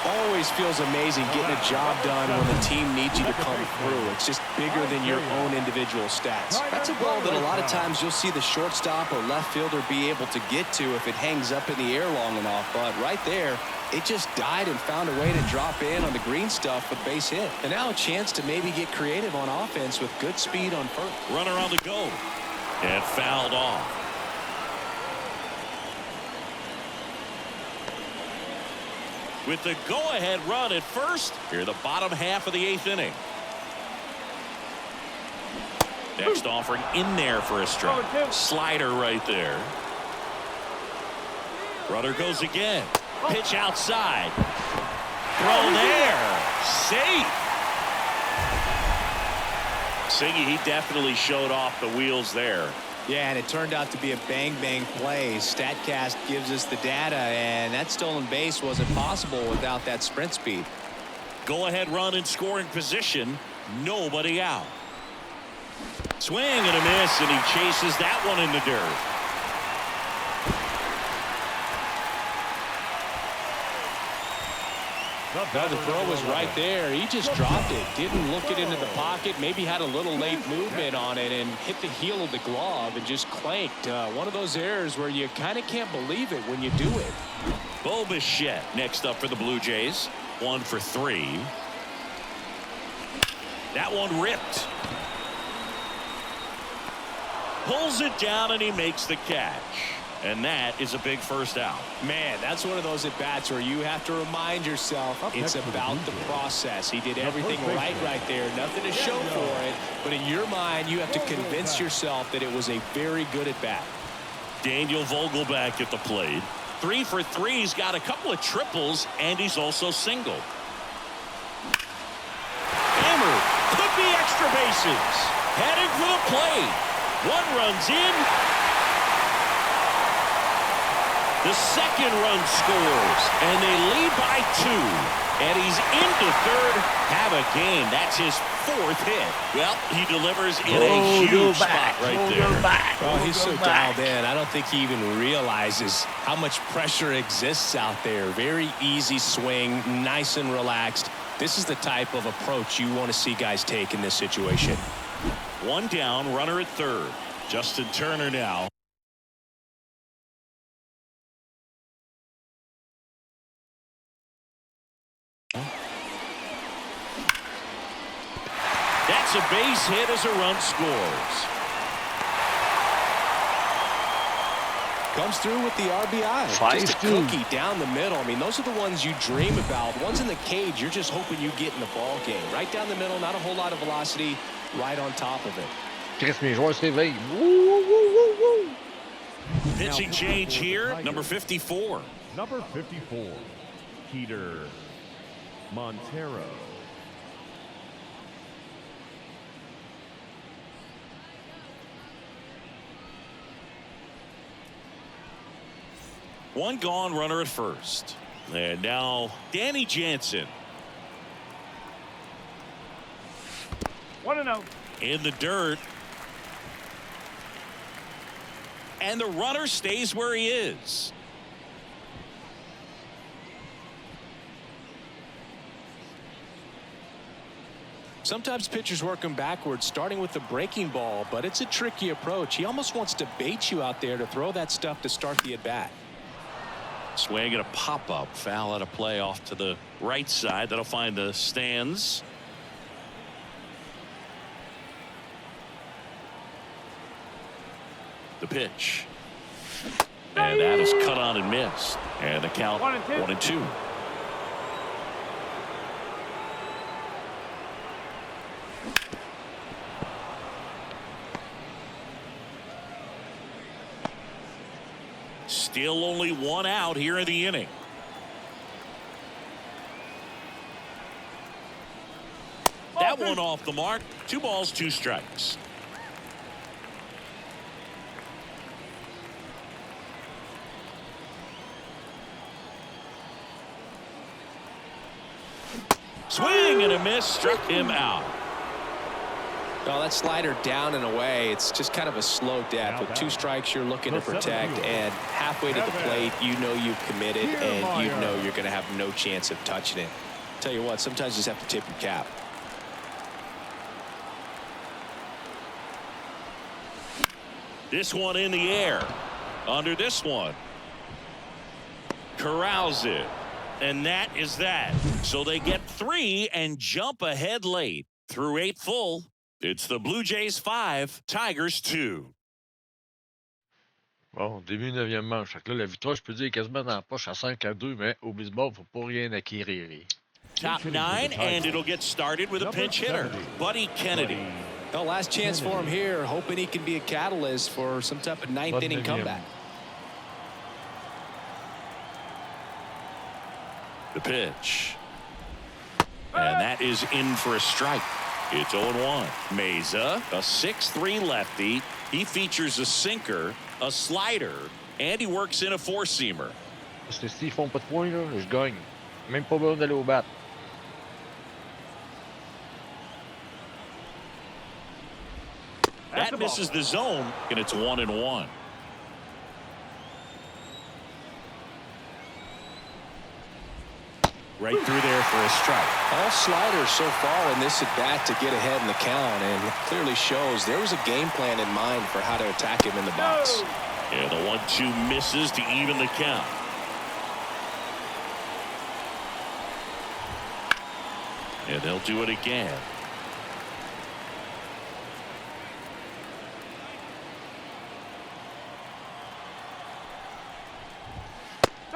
Always feels amazing getting a job done when the team needs you to come through. It's just bigger than your own individual stats. That's a ball that a lot of times you'll see the shortstop or left fielder be able to get to if it hangs up in the air long enough. But right there, it just died and found a way to drop in on the green stuff with base hit. And now a chance to maybe get creative on offense with good speed on first. Runner on the go. And fouled off. With the go-ahead run at first, here the bottom half of the 8th inning. Next offering in there for a strike. Slider right there. Runner goes again. Pitch outside. Thrown there. Safe. Siggy, he definitely showed off the wheels there. Yeah, and it turned out to be a bang-bang play. StatCast gives us the data, and that stolen base wasn't possible without that sprint speed. Go-ahead run in scoring position. Nobody out. Swing and a miss, and he chases that one in the dirt. Now the throw was right there. He just dropped it. Didn't look it into the pocket. Maybe had a little late movement on it and hit the heel of the glove and just clanked. One of those errors where you kind of can't believe it when you do it. Bo Bichette next up for the Blue Jays. 1 for 3. That one ripped. Pulls it down and he makes the catch. And that is a big first out. Man, that's one of those at-bats where you have to remind yourself it's about the process. He did everything right there. Nothing to show for it. But in your mind, you have to convince yourself that it was a very good at-bat. Daniel Vogelbach at the plate. 3 for 3. He's got a couple of triples, and he's also single. Hammer. Could be extra bases. Heading for the plate. 1 runs in. The second run scores, and they lead by 2. And he's into third. Have a game. That's his 4th hit. Well, he delivers in a huge spot right there. Oh, he's so dialed in. I don't think he even realizes how much pressure exists out there. Very easy swing, nice and relaxed. This is the type of approach you want to see guys take in this situation. One down, runner at third. Justin Turner now. That's a base hit as a run scores. Comes through with the RBI. Just a cookie down the middle. I mean, those are the ones you dream about. Ones in the cage, you're just hoping you get in the ball game. Right down the middle, not a whole lot of velocity, right on top of it. Chris, mes joueurs s'éveillent. Pitching change here, number 54. Number 54, Peter Montero. One gone, runner at first. And now Danny Jansen. 1-0. In the dirt. And the runner stays where he is. Sometimes pitchers work him backwards, starting with the breaking ball, but it's a tricky approach. He almost wants to bait you out there to throw that stuff to start the at-bat. Swing and a pop-up. Foul out of play off to the right side. That'll find the stands. The pitch. And that is cut on and missed. And the count 1-2. Still only one out here in the inning. That one off the mark. 2 balls, 2 strikes. Swing and a miss, struck him out. Well, that slider down and away, it's just kind of a slow death. With 2 strikes, you're looking to protect, and halfway to the plate, you know you've committed, and you know you're going to have no chance of touching it. Tell you what, sometimes you just have to tip your cap. This one in the air. Under this one. Corrals it. And that is that. So they get 3 and jump ahead late. Through 8 full. It's the Blue Jays 5, Tigers 2. Bon, début 9e manche. Fait que là, la victoire, je peux dire quasiment dans la poche à 5-2, mais au baseball, il ne faut pas rien acquérir. Top 9, and it'll get started with a pinch hitter, Buddy Kennedy. Well, last chance for him here, hoping he can be a catalyst for some type of 9th inning comeback. The pitch. And that is in for a strike. It's 0-1. Meza, a 6'3 lefty. He features a sinker, a slider, and he works in a 4-seamer. Parce que s'ils font pas de points, là, je gagne. Même pas besoin d'aller au bat. That misses the zone, and it's 1-1. Right through there for a strike. All sliders so far in this at-bat to get ahead in the count, and clearly shows there was a game plan in mind for how to attack him in the box. Yeah, the 1-2 misses to even the count. And they'll do it again.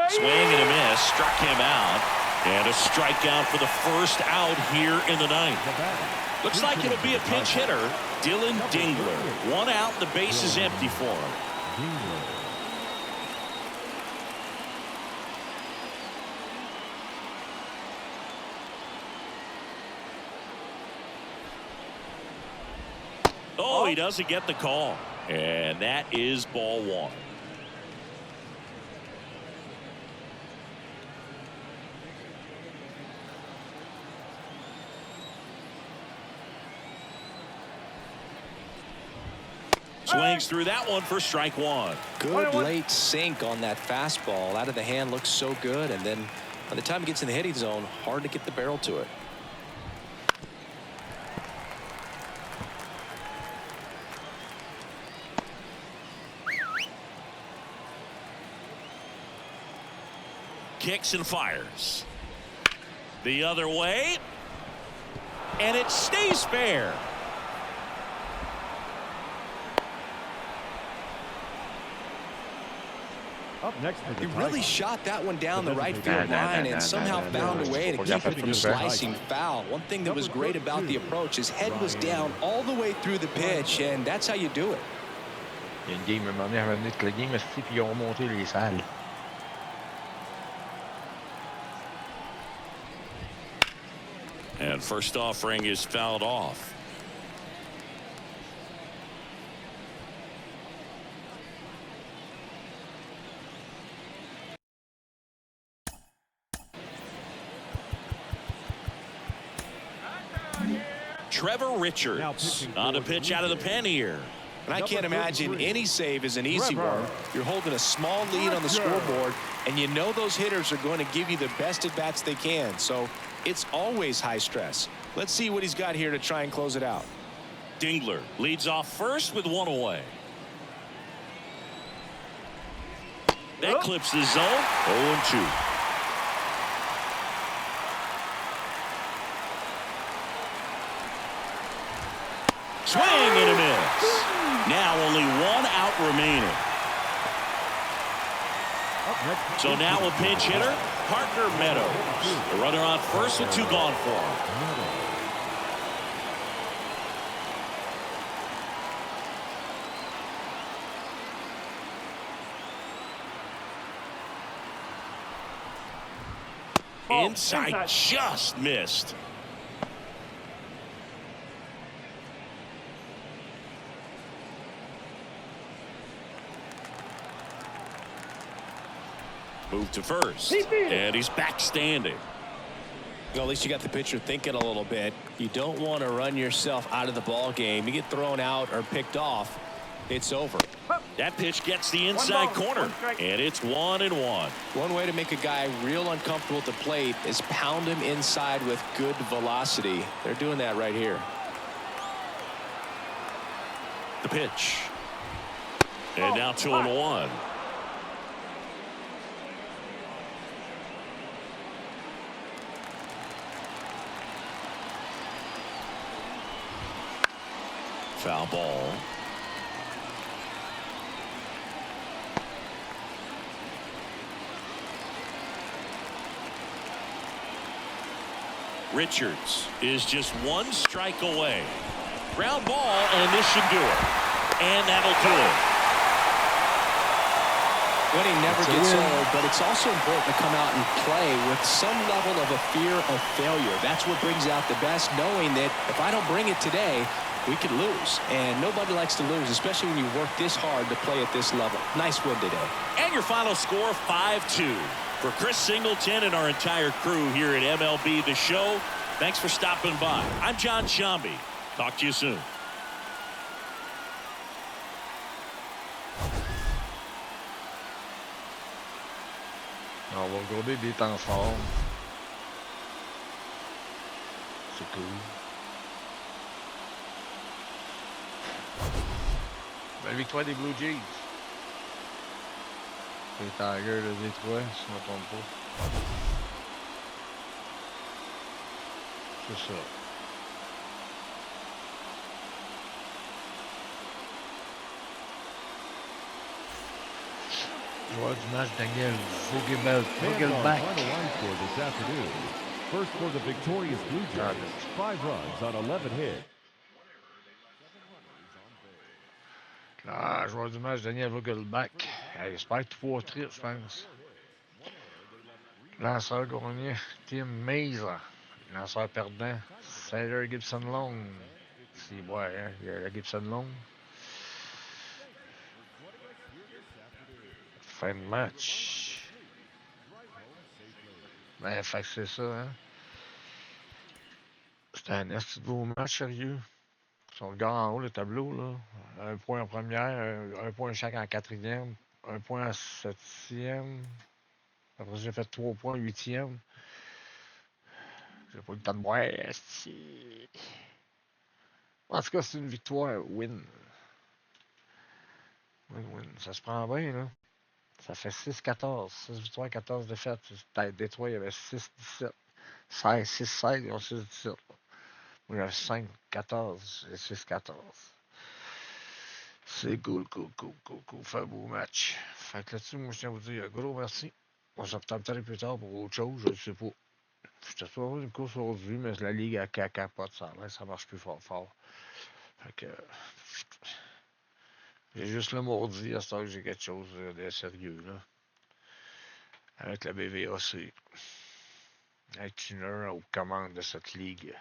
Swing and a miss, struck him out. And a strikeout for the first out here in the 9th. Looks like it'll be a pinch hitter, Dylan Dingler. 1 out, the base is empty for him. Oh, he doesn't get the call. And that is ball 1. Swings through that one for strike 1. Good late sink on that fastball. Out of the hand looks so good, and then by the time it gets in the hitting zone, hard to get the barrel to it. Kicks and fires. The other way. And it stays fair. Up next for the He really Tigers. shot that one down the right field line and somehow found a way to keep it from slicing foul. One thing that was great about the approach, his head was down all the way through the pitch, and that's how you do it. Il y a une game, à un moment donné, revenir avec le game, puis ils ont monté les salles. And first offering is fouled off. Trevor Richards on a pitch out of the pen here. And I can't imagine any save is an easy one. You're holding a small lead on the scoreboard, and you know those hitters are going to give you the best at-bats they can. So it's always high stress. Let's see what he's got here to try and close it out. Dingler leads off first with one away. That clips the zone. 0-2. Swing and a miss. Now only one out remaining. So now a pinch hitter, Parker Meadows. The runner on first with two gone for him. Inside, just missed. Move to first, and he's back standing. Well, at least you got the pitcher thinking a little bit. You don't want to run yourself out of the ball game. You get thrown out or picked off, it's over. That pitch gets the inside corner, and it's 1-1. One way to make a guy real uncomfortable at the plate is pound him inside with good velocity. They're doing that right here. The pitch. And now 2-1. Foul ball. Richards is just one strike away. Ground ball, and this should do it. And that'll do it. Winning never gets old, but it's also important to come out and play with some level of a fear of failure. That's what brings out the best, knowing that if I don't bring it today, we could lose. And nobody likes to lose, especially when you work this hard to play at this level. Nice win today. And your final score, 5-2. For Chris Singleton and our entire crew here at MLB The Show, thanks for stopping by. I'm John Shambi. Talk to you soon. On va regarder des temps forts. C'est cool. Belle victoire des Blue Jays. Les Tigers de Détroit, si je ne me trompe pas. C'est ça. Joueur du match, Daniel Vogelbach. Final line score this afternoon. First for the victorious Blue Jays, 5 runs on 11 hits. Ah, joueur du match, Daniel Vogelbach. J'espère 3 trips, je pense. Lanceur gagnant, Tim Mazer. Lanceur perdant, Tyler Gibson Long. C'est ouais, hein, il y a la Gibson Long. Fin de match. Ben, fait que c'est ça, hein. C'était un assez beau match, sérieux. Si on regarde en haut, le tableau, là, 1 point en première, 1 point chaque en quatrième, 1 point en septième. Après, j'ai fait 3 points en huitième. J'ai pas eu le temps de boire. En tout cas, c'est une victoire win. Win-win. Ça se prend bien, là. Ça fait 6-14. 6 victoires, 14 défaites. Détroit, il y avait 6-17. 6-16, ils ont 6-17. Moi, j'avais 5-14 et 6-14. C'est cool. Fait un beau match. Fait que là-dessus, moi, je tiens à vous dire un gros merci. On se retrouve peut-être plus tard pour autre chose, je ne sais pas. J'étais pas une course aujourd'hui, mais la ligue à cacapote, ça marche plus fort. Fait que. J'ai juste le mardi à ce temps que j'ai quelque chose de sérieux, là. Avec la BVAC. Avec une heure aux commandes de cette ligue.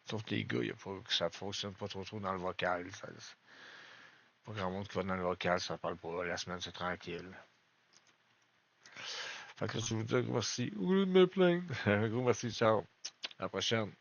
Sauf que les gars, y a pas, que ça fonctionne pas trop dans le vocal. Pas grand monde qui va dans le vocal, ça parle pas. La semaine, c'est tranquille. Fait que là, je vous dis un gros merci. Au lieu de me plaindre. Un gros merci, ciao. À la prochaine.